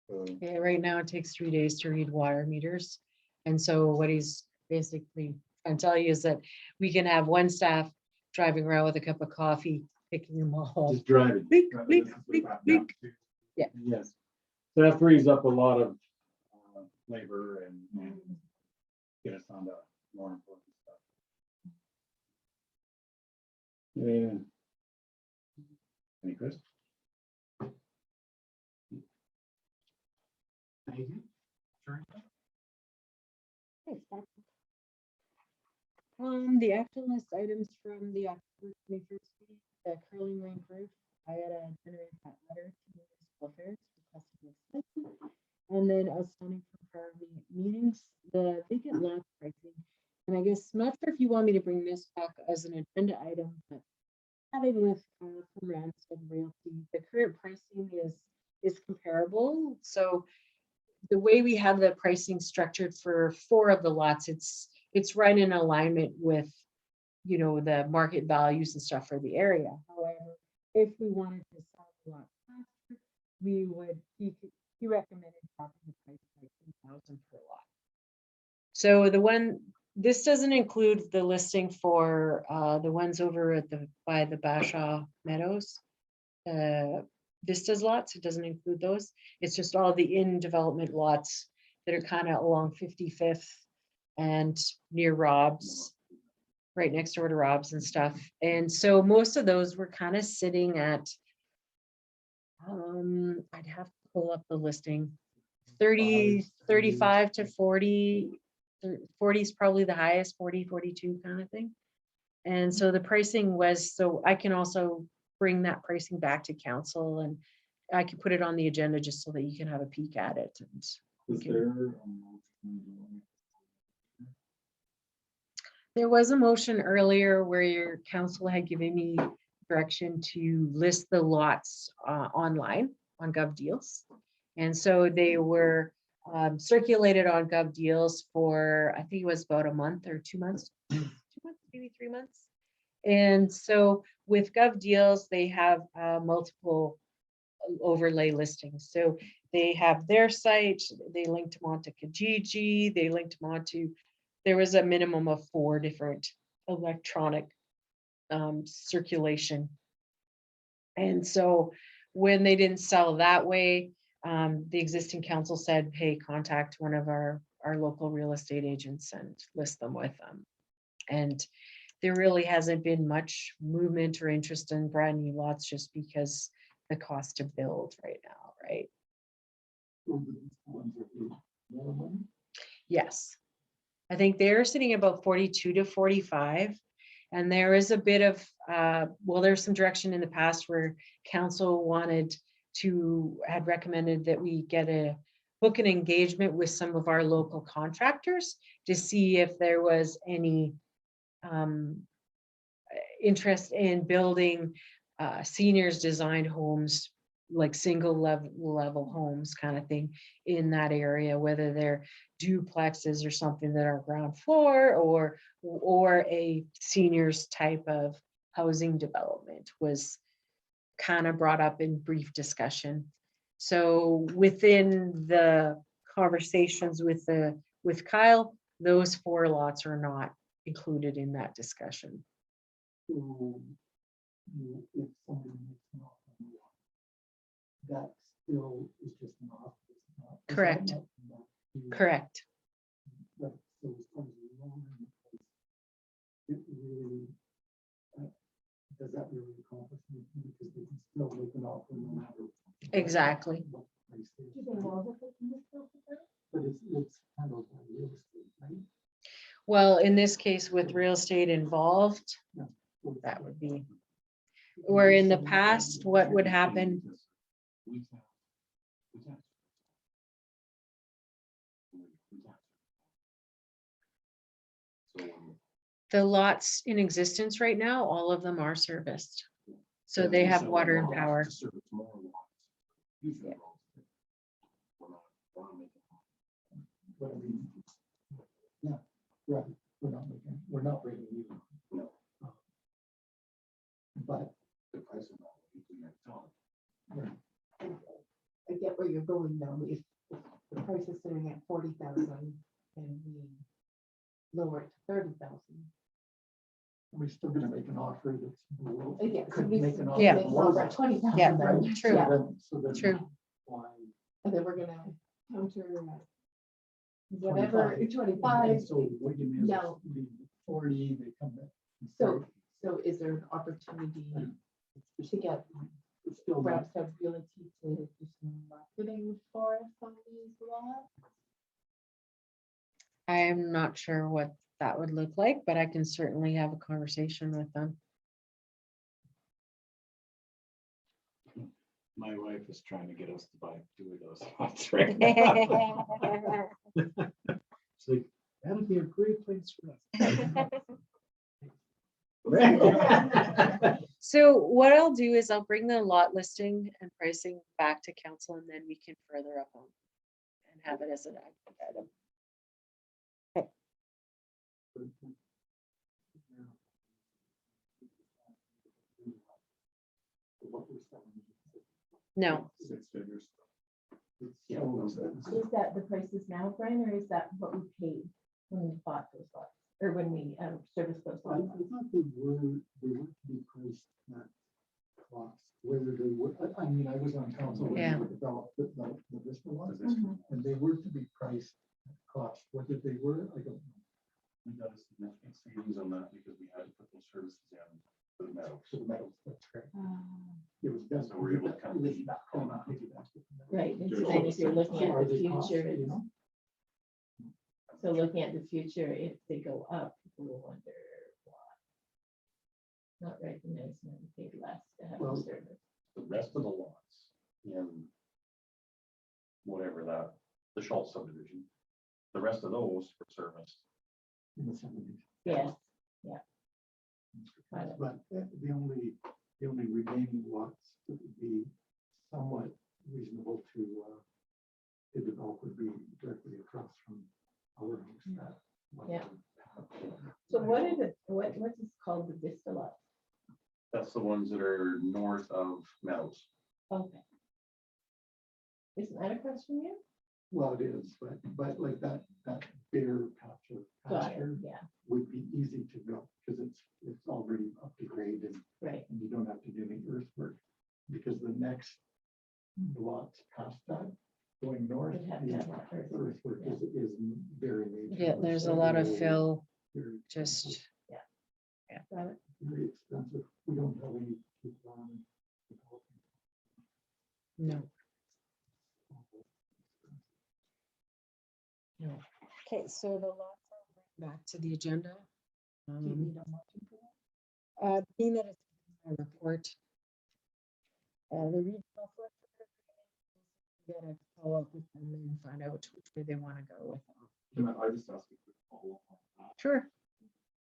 [SPEAKER 8] So
[SPEAKER 6] Yeah, right now it takes 3 days to read water meters. And so what he's basically trying to tell you is that we can have one staff driving around with a cup of coffee, picking them all.
[SPEAKER 8] just driving.
[SPEAKER 6] Bleak,
[SPEAKER 8] Driving
[SPEAKER 6] bleak,
[SPEAKER 8] this is
[SPEAKER 6] bleak,
[SPEAKER 8] about
[SPEAKER 6] bleak.
[SPEAKER 8] down to-
[SPEAKER 6] Yeah.
[SPEAKER 8] Yes. So that frees up a lot of labor and get us on to more important stuff. Yeah. Any questions?
[SPEAKER 1] Okay, start. The action list items from the October 21st meeting, the curling rink roof. I had a generated that letter to municipal affairs requesting extension. And then outstanding from prior meetings, the vacant lot pricing. And I guess, I'm not sure if you want me to bring this back as an agenda item, but having with Kyle from Ramsden Realty, the current pricing is comparable. So the way we have the pricing structured for 4 of the lots, it's right in alignment with, you know, the market values and stuff for the area. However, if we wanted to sell the lot faster, he recommended dropping the price by 10,000 per lot. So this doesn't include the listing for the ones over by the Bashaw Meadows. Vistas lots, it doesn't include those. It's just all the in development lots that are kind of along 55th and near Rob's, right next door to Rob's and stuff. And so most of those were kind of sitting at, I'd have to pull up the listing, 35 to 40, 40 is probably the highest, 40, 42 kind of thing. And so the pricing was, so I can also bring that pricing back to council, and I can put it on the agenda just so that you can have a peek at it. And
[SPEAKER 3] Is there a motion?
[SPEAKER 6] there was a motion earlier where your council had given me direction to list the lots online on Gov Deals. And so they were circulated on Gov Deals for, I think it was about a month or 2 months, 2 months, maybe 3 months. And so with Gov Deals, they have multiple overlay listings. So they have their site, they linked them onto Kijiji, they linked them onto, there was a minimum of 4 different electronic circulation. And so when they didn't sell that way, the existing council said, hey, contact one of our local real estate agents and list them with them. And there really hasn't been much movement or interest in brand new lots just because the cost to build right now, right? Yes. I think they're sitting about 42 to 45. And there is a bit of, well, there's some direction in the past where council had recommended that we book an engagement with some of our local contractors to see if there was any interest in building seniors designed homes, like single level homes kind of thing in that area, whether they're duplexes or something that are ground floor or a seniors type of housing development was kind of brought up in brief discussion. So within the conversations with Kyle, those 4 lots are not included in that discussion.
[SPEAKER 5] So, if somebody makes an offer on the lot, that still is just an offer. It's not- is that
[SPEAKER 6] Correct. Correct.
[SPEAKER 5] Right, so as far as the loan in the place, it really, does that really accomplish anything? Because they can still make an offer no matter.
[SPEAKER 6] Exactly.
[SPEAKER 5] what price they-
[SPEAKER 9] Do they know that they can just build it?
[SPEAKER 5] But it's kind of like real estate, right?
[SPEAKER 6] Well, in this case, with real estate involved,
[SPEAKER 5] So it's
[SPEAKER 6] that
[SPEAKER 5] like-
[SPEAKER 6] would be, where in the past, what would happen?
[SPEAKER 2] We can't. We can't. So,
[SPEAKER 6] The lots in existence right now, all of them are serviced. So
[SPEAKER 2] yeah,
[SPEAKER 6] they
[SPEAKER 2] we
[SPEAKER 6] have
[SPEAKER 2] sell
[SPEAKER 6] water and
[SPEAKER 2] lots
[SPEAKER 6] power.
[SPEAKER 2] to service more lots. Usually
[SPEAKER 6] Yeah.
[SPEAKER 2] we're not making.
[SPEAKER 5] But I mean, yeah, right, we're not breaking even.
[SPEAKER 2] No.
[SPEAKER 5] But
[SPEAKER 2] The price of that, we can tell.
[SPEAKER 4] I get where you're going now. If the price is sitting at 40,000 and we lower it to 30,000.
[SPEAKER 5] we're still gonna make an offer that's below.
[SPEAKER 4] Yeah, so
[SPEAKER 5] Could
[SPEAKER 4] we
[SPEAKER 5] make an
[SPEAKER 4] we
[SPEAKER 5] offer
[SPEAKER 6] Yeah.
[SPEAKER 4] make
[SPEAKER 5] below
[SPEAKER 4] over
[SPEAKER 5] that.
[SPEAKER 4] 20,000.
[SPEAKER 6] Yeah,
[SPEAKER 4] then.
[SPEAKER 6] true.
[SPEAKER 4] Yeah.
[SPEAKER 5] So then
[SPEAKER 6] True.
[SPEAKER 5] why?
[SPEAKER 4] And then we're gonna counter whatever,
[SPEAKER 5] 25.
[SPEAKER 4] 25.
[SPEAKER 5] And so what do you mean?
[SPEAKER 4] No.
[SPEAKER 5] Leave 40, they come back. and
[SPEAKER 4] So,
[SPEAKER 5] say,
[SPEAKER 4] so is there an opportunity to get
[SPEAKER 5] It's still not,
[SPEAKER 4] reps of realty to do some marketing for us on these lots?
[SPEAKER 6] I'm not sure what that would look like, but I can certainly have a conversation with them.
[SPEAKER 8] My wife is trying to get us to buy 2 of those lots right now.
[SPEAKER 5] It's like, that'd be a great place for us.
[SPEAKER 6] So what I'll do is I'll bring the lot listing and pricing back to council, and then we can further up on and have it as an action item. No,
[SPEAKER 3] 6 figures.
[SPEAKER 2] Yeah.
[SPEAKER 9] Is that the prices now, Brian, or is that what we paid when we bought those lots, or when we serviced those
[SPEAKER 5] I
[SPEAKER 9] lots?
[SPEAKER 5] thought they were to be priced at cost, whether they were, I mean, I was on council when
[SPEAKER 6] Yeah.
[SPEAKER 5] we developed the Vista lots,
[SPEAKER 9] Mhm.
[SPEAKER 5] and they were to be priced at cost, whether they were, I don't know.
[SPEAKER 2] We got a significant savings on that because we had to put those services in for the meadows.
[SPEAKER 5] So the metals, that's correct.
[SPEAKER 9] Um,
[SPEAKER 5] It was done.
[SPEAKER 2] So we're able to kind of piggyback on that.
[SPEAKER 9] Right, and
[SPEAKER 3] There's
[SPEAKER 9] so then if you're
[SPEAKER 3] also-
[SPEAKER 9] looking
[SPEAKER 5] Are
[SPEAKER 9] at the
[SPEAKER 5] they cost,
[SPEAKER 9] future,
[SPEAKER 5] you
[SPEAKER 9] it's-
[SPEAKER 5] know?
[SPEAKER 9] so looking at the future, if they go up, people will wonder why. Not recognizing that we paid less to have
[SPEAKER 5] Well,
[SPEAKER 9] the service.
[SPEAKER 2] The rest of the lots in whatever that, the Schultz subdivision, the rest of those were serviced.
[SPEAKER 5] In the 70s.
[SPEAKER 9] Yes, yeah. Got it.
[SPEAKER 5] But the only remaining lots that would be somewhat reasonable to develop would be directly across from our house. that one.
[SPEAKER 9] Yeah. So what is it, what's this called, the Vista lot?
[SPEAKER 2] That's the ones that are north of Meadows.
[SPEAKER 9] Okay. Isn't that across from you?
[SPEAKER 5] Well, it is, but like that bare patch of
[SPEAKER 9] Got it,
[SPEAKER 5] pasture
[SPEAKER 9] yeah,
[SPEAKER 5] would be easy to go, because it's already up to grade and
[SPEAKER 9] right.
[SPEAKER 5] you don't have to do any earthwork. Because the next lots past that, going north,
[SPEAKER 9] Would have to
[SPEAKER 5] the
[SPEAKER 9] have that earthwork,
[SPEAKER 5] earthwork
[SPEAKER 9] yeah.
[SPEAKER 5] is very major.
[SPEAKER 6] yeah, there's a lot of
[SPEAKER 5] Very,
[SPEAKER 6] fill,
[SPEAKER 5] very
[SPEAKER 6] just,
[SPEAKER 9] Got it.
[SPEAKER 5] Very expensive. We don't have any people on developing.
[SPEAKER 6] no. No. Okay, so the lots are back to the agenda. Being that it's a report. The regional select get a follow up with them and find out which way they want to go with them.
[SPEAKER 3] Can I just ask a quick follow-up on that?
[SPEAKER 6] Sure.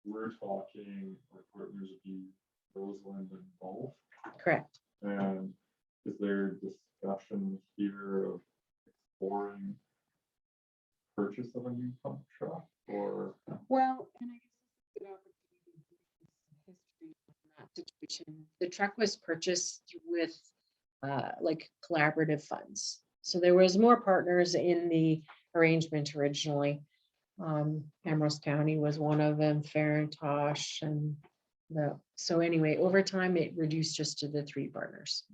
[SPEAKER 3] We're talking, our partners would be Roseland and Gulf.
[SPEAKER 6] Correct.
[SPEAKER 3] And is there discussion here of exploring purchase of a new pump truck or?
[SPEAKER 6] Well, and I guess it's a good opportunity to give some history on that situation. The truck was purchased with like collaborative funds. So there was more partners in the arrangement originally. Amherst County was one of them, Farintosh, and so anyway, over time it reduced just to the 3 partners.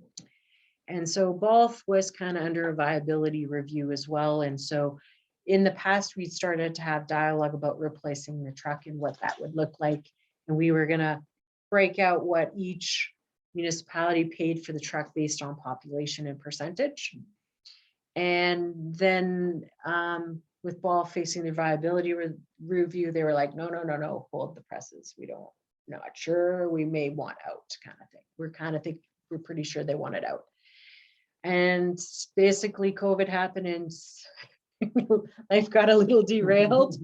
[SPEAKER 6] And so Balf was kind of under a viability review as well. And so in the past, we started to have dialogue about replacing the truck and what that would look like. And we were gonna break out what each municipality paid for the truck based on population and percentage. And then with Ball facing the viability review, they were like, no, hold the presses. We don't, not sure, we may want out kind of thing. We're pretty sure they want it out. And basically COVID happened and life got a little derailed.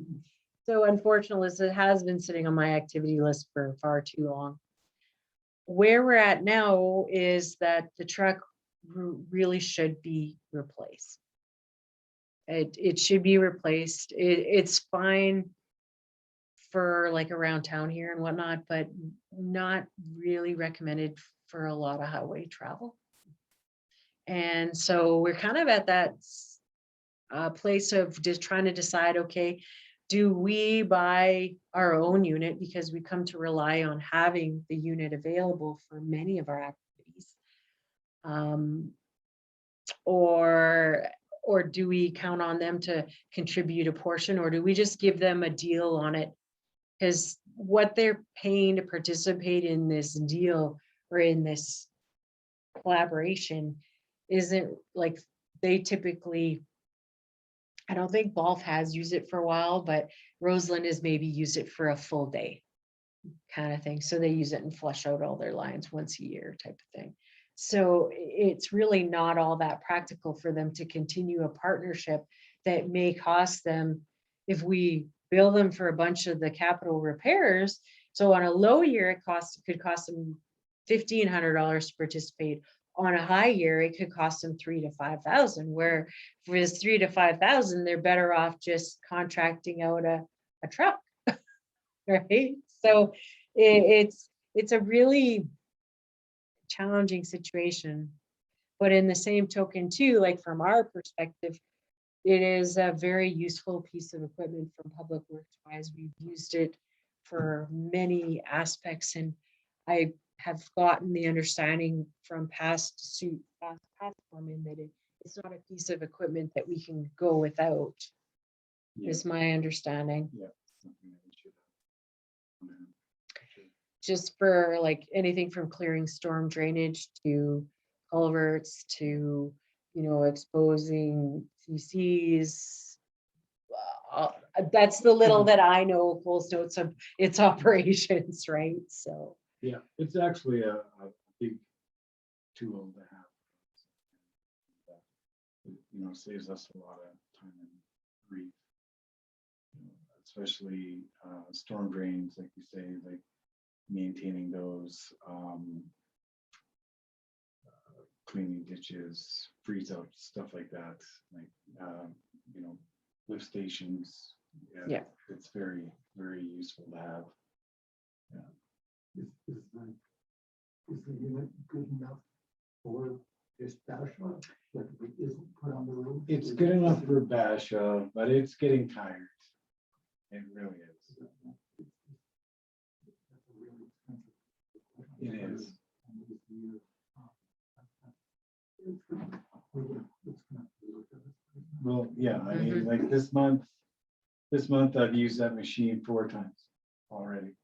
[SPEAKER 6] So unfortunately, it has been sitting on my activity list for far too long. Where we're at now is that the truck really should be replaced. It should be replaced. It's fine for like around town here and whatnot, but not really recommended for a lot of highway travel. And so we're kind of at that place of just trying to decide, okay, do we buy our own unit because we come to rely on having the unit available for many of our activities? Or do we count on them to contribute a portion, or do we just give them a deal on it? Because what they're paying to participate in this deal or in this collaboration isn't like, they typically I don't think Golf has used it for a while, but Roseland has maybe used it for a full day kind of thing. So they use it and flush out all their lines once a year type of thing. So it's really not all that practical for them to continue a partnership that may cost them, if we bill them for a bunch of the capital repairs. So on a low year, could cost them $1,500 to participate. On a high year, it could cost them 3,000 to 5,000, where if it's 3,000 to 5,000, they're better off just contracting out a truck. Right? So it's a really challenging situation. But in the same token too, like from our perspective, it is a very useful piece of equipment from public works wise. We've used it for many aspects, and I have gotten the understanding from past foremen that it's not a piece of equipment that we can go without,
[SPEAKER 8] Yeah,
[SPEAKER 6] is my understanding.
[SPEAKER 8] yeah. Something that we should have. Sure.
[SPEAKER 6] Just for like anything from clearing storm drainage to culverts to, exposing CCs. That's the little that I know, Coles notes of its operations, right? So.
[SPEAKER 8] Yeah, it's actually a big tool to have. It saves us a lot of time and grief. Especially storm drains, like you say, like maintaining those, cleaning ditches, freeze out, stuff like that, like, lift stations.
[SPEAKER 6] Yeah.
[SPEAKER 8] It's very, very useful to have.
[SPEAKER 5] Is the unit good enough for this Bashaw? Like if it isn't put on the roof?
[SPEAKER 8] It's good enough for Bashaw, but it's getting tired. It really is. It is. Well, yeah, I mean, like this month I've used that machine 4 times already.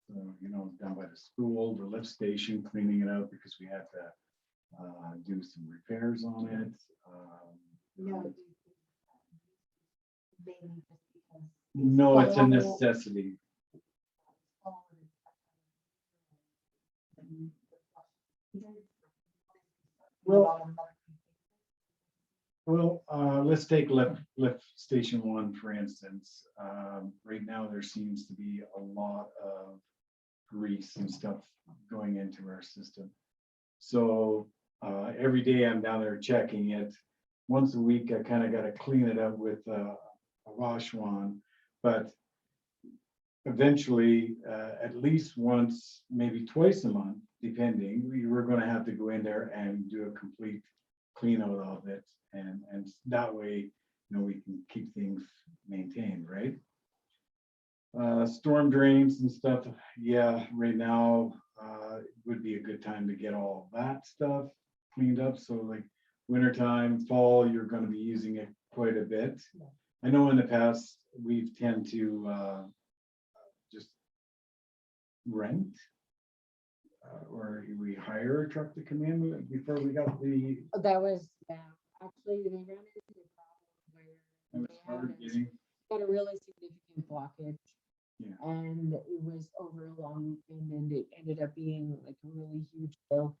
[SPEAKER 8] So, down by the school, the lift station, cleaning it out because we had to do some repairs on it. No, it's a necessity. Well, let's take lift station 1, for instance. Right now, there seems to be a lot of grease and stuff going into our system. So every day I'm down there checking it. Once a week, I kind of got to clean it up with a wash wand, but eventually, at least once, maybe twice a month, depending, we're going to have to go in there and do a complete clean out of it. And that way, we can keep things maintained, right? Storm drains and stuff. Yeah, right now would be a good time to get all that stuff cleaned up. So like wintertime, fall, you're going to be using it quite a bit. I know in the past we've tend to just rent or we hire a truck to come in before we got the.
[SPEAKER 6] That was, actually, they ran into the problem where
[SPEAKER 8] It was hard getting.
[SPEAKER 6] got a really significant blockage.
[SPEAKER 8] Yeah.
[SPEAKER 6] And it was over a long weekend and it ended up being like a really huge bill.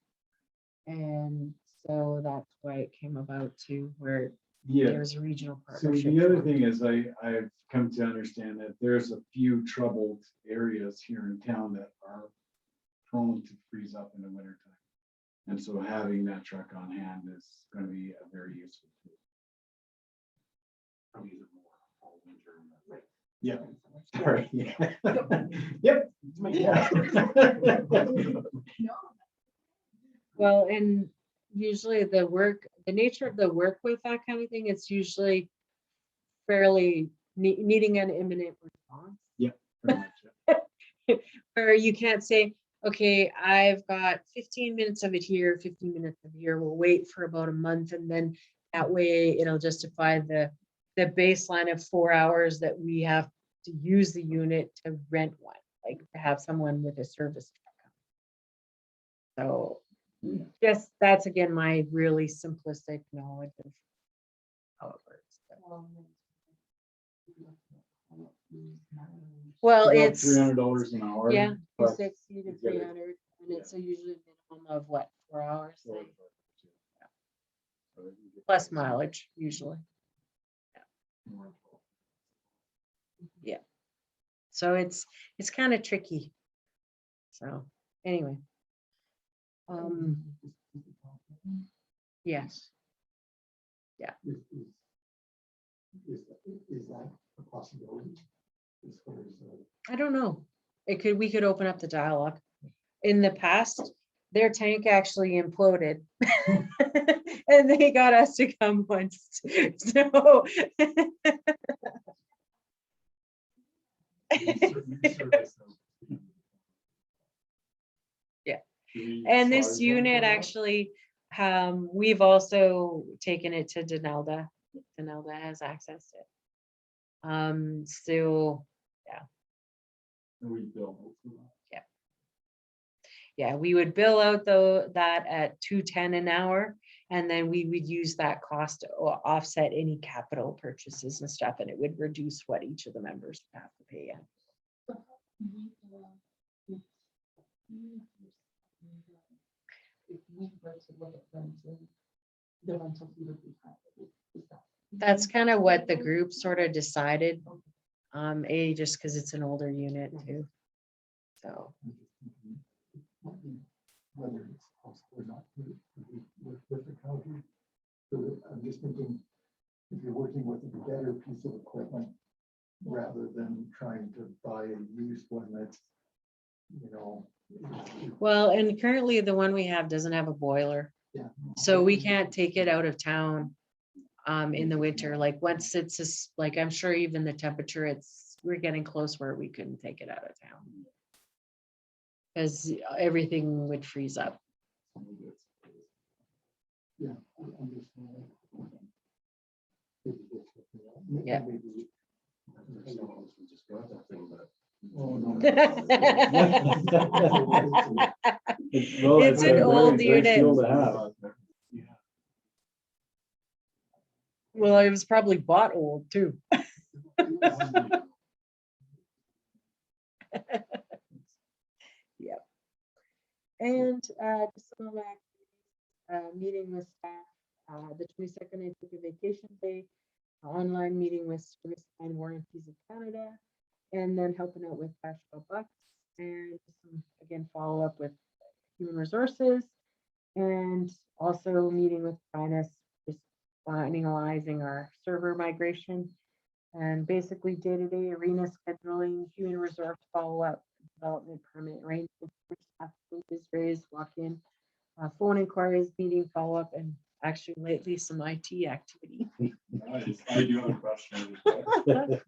[SPEAKER 6] And so that's why it came about too, where there's a regional
[SPEAKER 8] So
[SPEAKER 6] partnership.
[SPEAKER 8] the other thing is I've come to understand that there's a few troubled areas here in town that are prone to freeze up in the winter time. And so having that truck on hand is going to be a very useful tool.
[SPEAKER 2] I'll use it more fall, winter. Right.
[SPEAKER 8] Yeah. Sorry. Yep.
[SPEAKER 6] Well, and usually the nature of the work with that kind of thing, it's usually fairly needing an imminent response.
[SPEAKER 8] Yeah. Pretty much, yeah.
[SPEAKER 6] Where you can't say, okay, I've got 15 minutes of it here, 15 minutes of here. We'll wait for about a month, and then that way it'll justify the baseline of 4 hours that we have to use the unit to rent one, like to have someone with a service truck. So just that's again my really simplistic knowledge of how it works. Well,
[SPEAKER 8] About
[SPEAKER 6] it's,
[SPEAKER 8] $300 an hour.
[SPEAKER 6] yeah,
[SPEAKER 8] but
[SPEAKER 6] 60 to
[SPEAKER 8] you get it.
[SPEAKER 6] 300, and it's a usually a minimum of what, 4 hours?
[SPEAKER 8] So
[SPEAKER 6] say?
[SPEAKER 8] you get
[SPEAKER 6] Plus mileage, usually.
[SPEAKER 3] more.
[SPEAKER 6] So it's kind of tricky. So anyway. Yes,
[SPEAKER 5] Is that a possibility? As far as,
[SPEAKER 6] I don't know. We could open up the dialogue. In the past, their tank actually imploded. And they got us to come once. So. Yeah. And this unit actually, we've also taken it to Denelda. Denelda has accessed it. So,
[SPEAKER 3] We bill for that.
[SPEAKER 6] yeah, we would bill out that at $2.10 an hour, and then we would use that cost to offset any capital purchases and stuff, and it would reduce what each of the members would have to pay in.
[SPEAKER 9] If we were to look at renting, the rental fee would be higher. Is that-
[SPEAKER 6] That's kind of what the group sort of decided. Just because it's an older unit too. So,
[SPEAKER 5] whether it's possible or not to work with the county. So I'm just thinking, if you're working with a better piece of equipment, rather than trying to buy a used one that's, you know.
[SPEAKER 6] well, and currently the one we have doesn't have a boiler.
[SPEAKER 5] Yeah.
[SPEAKER 6] So we can't take it out of town in the winter. Like once it's just like, I'm sure even the temperature, we're getting close where we couldn't take it out of town. Because everything would freeze up.
[SPEAKER 5] Yeah. I understand.
[SPEAKER 6] Yeah.
[SPEAKER 5] Maybe-
[SPEAKER 2] We just got that thing, but.
[SPEAKER 5] Oh, no.
[SPEAKER 8] Well,
[SPEAKER 6] It's
[SPEAKER 8] a
[SPEAKER 6] an
[SPEAKER 8] very
[SPEAKER 6] old
[SPEAKER 8] great
[SPEAKER 6] unit.
[SPEAKER 8] skill to have.
[SPEAKER 6] Well, it was probably bought old too. Yep. And just some of my meeting with staff. The 22nd, I took a vacation day, online meeting with Service and Warranties of Canada, and then helping out with Bashaw Bucks, and some, again, follow up with Human Resources, and also meeting with Finance, just finalizing our server migration, and basically day-to-day arena scheduling, human resource follow-up, development permit arrangements, raised walk-in, phone inquiries, meeting follow-up, and actually lately some IT activity.
[SPEAKER 3] Nice. I do have a question.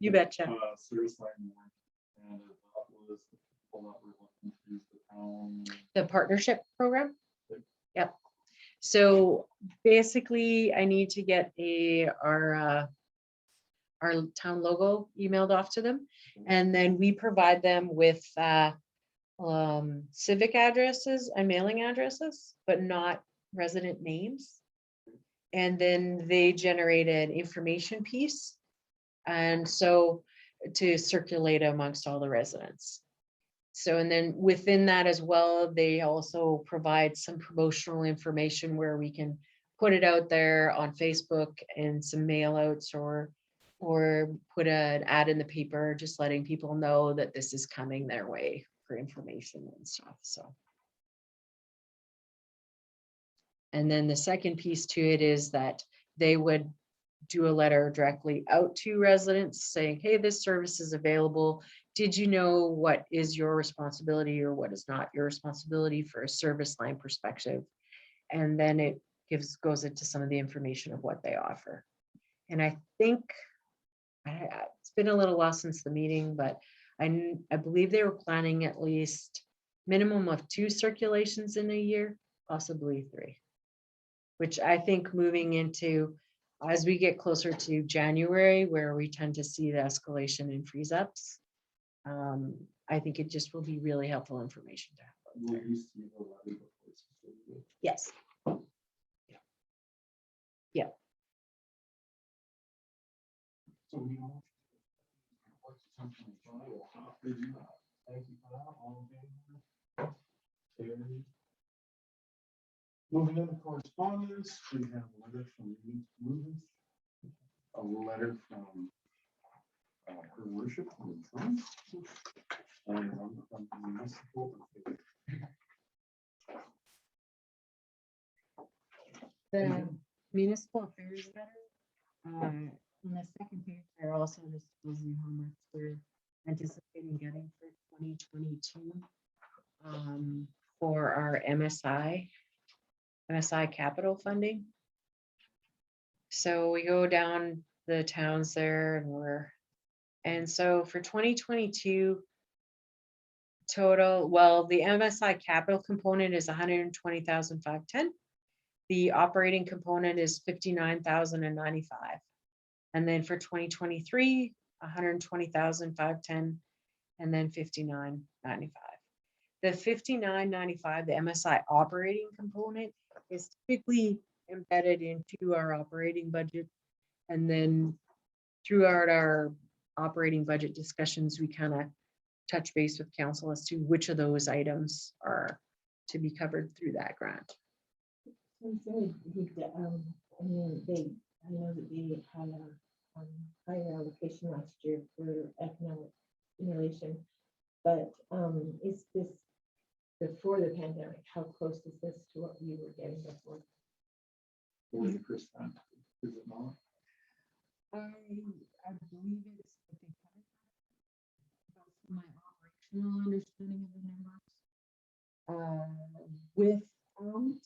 [SPEAKER 6] You betcha.
[SPEAKER 3] Service line warranty, and that was the people that were looking to use the town.
[SPEAKER 6] The partnership program. Yep. So basically, I need to get our town logo emailed off to them, and then we provide them with civic addresses and mailing addresses, but not resident names. And then they generate an information piece, and so to circulate amongst all the residents. So, and then within that as well, they also provide some promotional information where we can put it out there on Facebook and some mail outs, or put an ad in the paper, just letting people know that this is coming their way for information and stuff. So. And then the second piece to it is that they would do a letter directly out to residents saying, hey, this service is available. Did you know what is your responsibility or what is not your responsibility for a service line perspective? And then it goes into some of the information of what they offer. And I think it's been a little while since the meeting, but I believe they were planning at least minimum of 2 circulations in a year, possibly 3. Which I think moving into, as we get closer to January, where we tend to see the escalation in freeze ups, I think it just will be really helpful information to have. out there. Yes. Yeah.
[SPEAKER 2] So we all. Did you? Thank you for that. All in favor? Carried. Moving on to correspondence, we have a letter from Movement. A letter from her worship. And one from the municipal.
[SPEAKER 1] The municipal affairs letter, on the second page, they're also disclosing how much we're anticipating getting for 2022 for our MSI capital funding. So we go down the towns there and so for 2022 total, well, the MSI capital component is 120,510. The operating component is 59,095. And then for 2023, 120,510, and then 59.95. The 59.95, the MSI operating component, is typically embedded into our operating budget. And then throughout our operating budget discussions, we kind of touch base with council as to which of those items are to be covered through that grant.
[SPEAKER 9] I mean, I know that they had a higher allocation last year for economic stimulation, but is this before the pandemic? How close is this to what we were getting before?
[SPEAKER 3] 40%, is it not?
[SPEAKER 1] I believe it is what they cut it. That's my operational understanding of the numbers. Without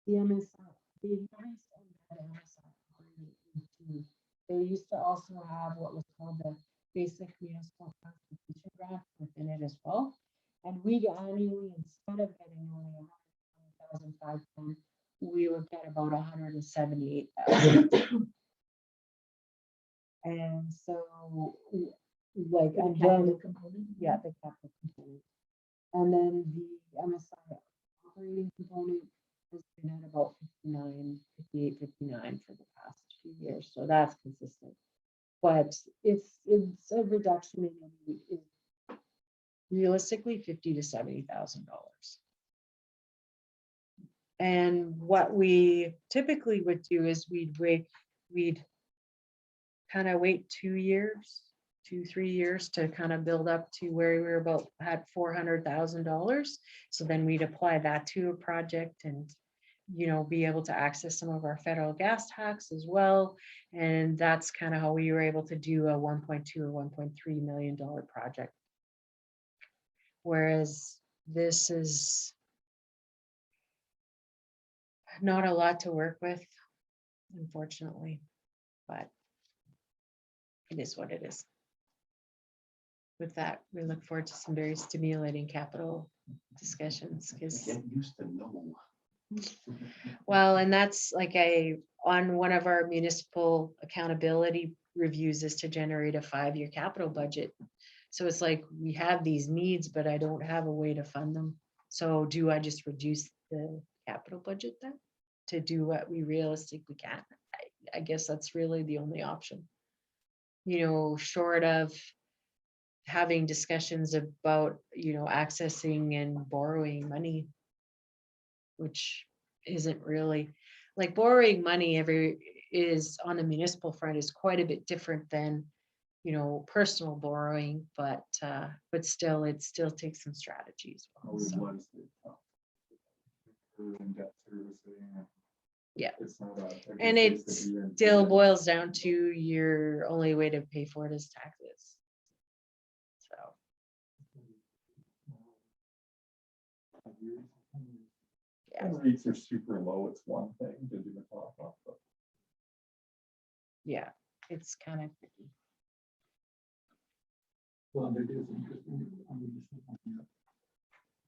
[SPEAKER 1] the MSI, they haven't had MSI operating into. They used to also have what was called the basic municipal constitution grant within it as well. And we annually, instead of getting only 120,510, we would get about 178,000. And so, like, and then, yeah, the capital component. And then the MSI operating component has been at about 59, 58, 59 for the past few years. So that's consistent. But it's a reduction in realistically $50,000 to $70,000. And what we typically would do is we'd kind of wait 2 years, 2-3 years to kind of build up to where we were about had $400,000. So then we'd apply that to a project and, you know, be able to access some of our federal gas tax as well. And that's kind of how we were able to do a $1.2 or $1.3 million project. Whereas this is not a lot to work with, unfortunately, but it is what it is. With that, we look forward to some very stimulating capital discussions because
[SPEAKER 2] Get used to no.
[SPEAKER 1] well, and that's like on one of our municipal accountability reviews is to generate a 5-year capital budget. So it's like we have these needs, but I don't have a way to fund them. So do I just reduce the capital budget then to do what we realistically can? I guess that's really the only option. You know, short of having discussions about, you know, accessing and borrowing money, which isn't really like borrowing money is on the municipal front is quite a bit different than, you know, personal borrowing, but still it still takes some strategies.
[SPEAKER 3] Always
[SPEAKER 1] So,
[SPEAKER 3] was the top. In debt servicing.
[SPEAKER 1] Yeah.
[SPEAKER 3] It's not a good
[SPEAKER 1] and
[SPEAKER 3] place
[SPEAKER 1] it
[SPEAKER 3] to be in.
[SPEAKER 1] still boils down to your only way to pay for it is taxes. So yeah.
[SPEAKER 3] When rates are super low, it's one thing to do the top up, but
[SPEAKER 1] Yeah, it's kind of tricky.
[SPEAKER 5] Well, it is interesting. I mean, just looking at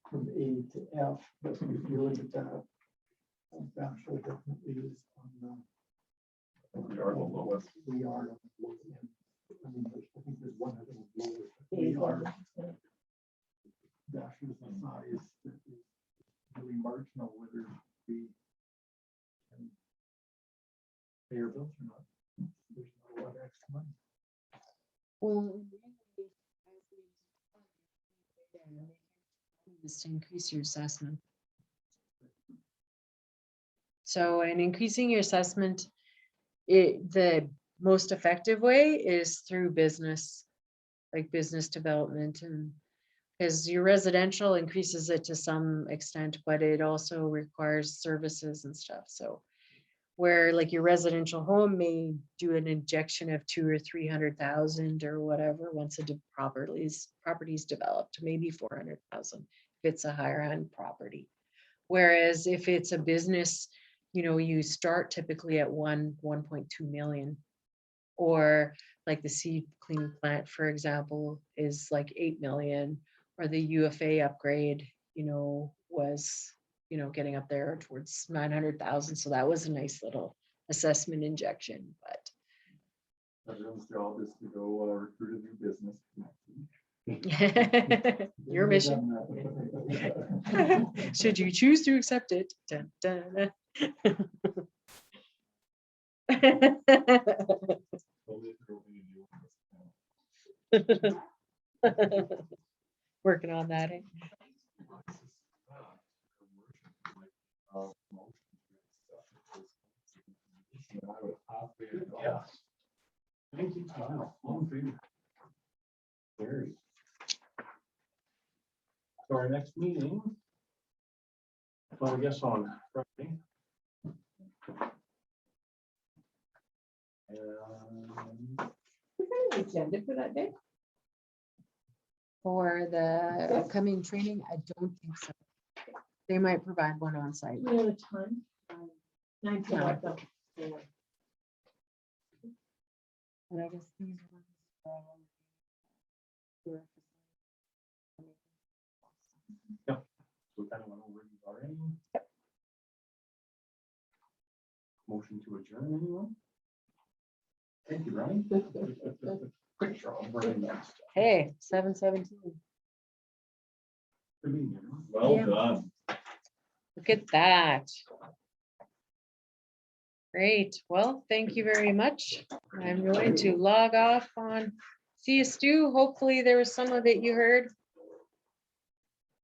[SPEAKER 5] from A to F, but if you look at that, Bashaw definitely is on
[SPEAKER 3] we are the lowest.
[SPEAKER 5] we are on the low end. I mean, I think there's one other one lower. but We are. Bashaw's the size that is really marginal whether we can pay our bills or not. There's not a lot of extra money.
[SPEAKER 6] Well, is to increase your assessment. So, in increasing your assessment, the most effective way is through business, like business development, and because your residential increases it to some extent, but it also requires services and stuff. So, where like your residential home may do an injection of 200,000 or 300,000 or whatever once the property's developed, maybe 400,000 if it's a higher end property. Whereas if it's a business, you start typically at 1.2 million. Or like the seed cleaning plant, for example, is like 8 million, or the UFA upgrade, was, getting up there towards 900,000. So that was a nice little assessment injection, but
[SPEAKER 3] Everyone's job is to go recruit a new business.
[SPEAKER 6] your mission, should you choose to accept it. Dun, dun, working on that. Eh?
[SPEAKER 2] Yeah. Thank you. Wow, all in favor? Very. So our next meeting, well, I guess on Friday.
[SPEAKER 4] Is there an agenda for that day?
[SPEAKER 6] For the upcoming training, I don't think so. They might provide one on site.
[SPEAKER 9] You know the time? 9 to
[SPEAKER 6] No.
[SPEAKER 9] 1, though.
[SPEAKER 6] And I guess these ones are all your
[SPEAKER 2] We kind of went over these already. Motion to adjourn, anyone? Thank you, Ryan. Quick draw, Brian, next.
[SPEAKER 6] Hey, 7:17.
[SPEAKER 2] Good meeting, everyone.
[SPEAKER 3] Well
[SPEAKER 6] Yeah.
[SPEAKER 3] done.
[SPEAKER 6] Look at that. Great. Well, thank you very much. I'm going to log off on. See you, Stu. Hopefully there was some of it you heard.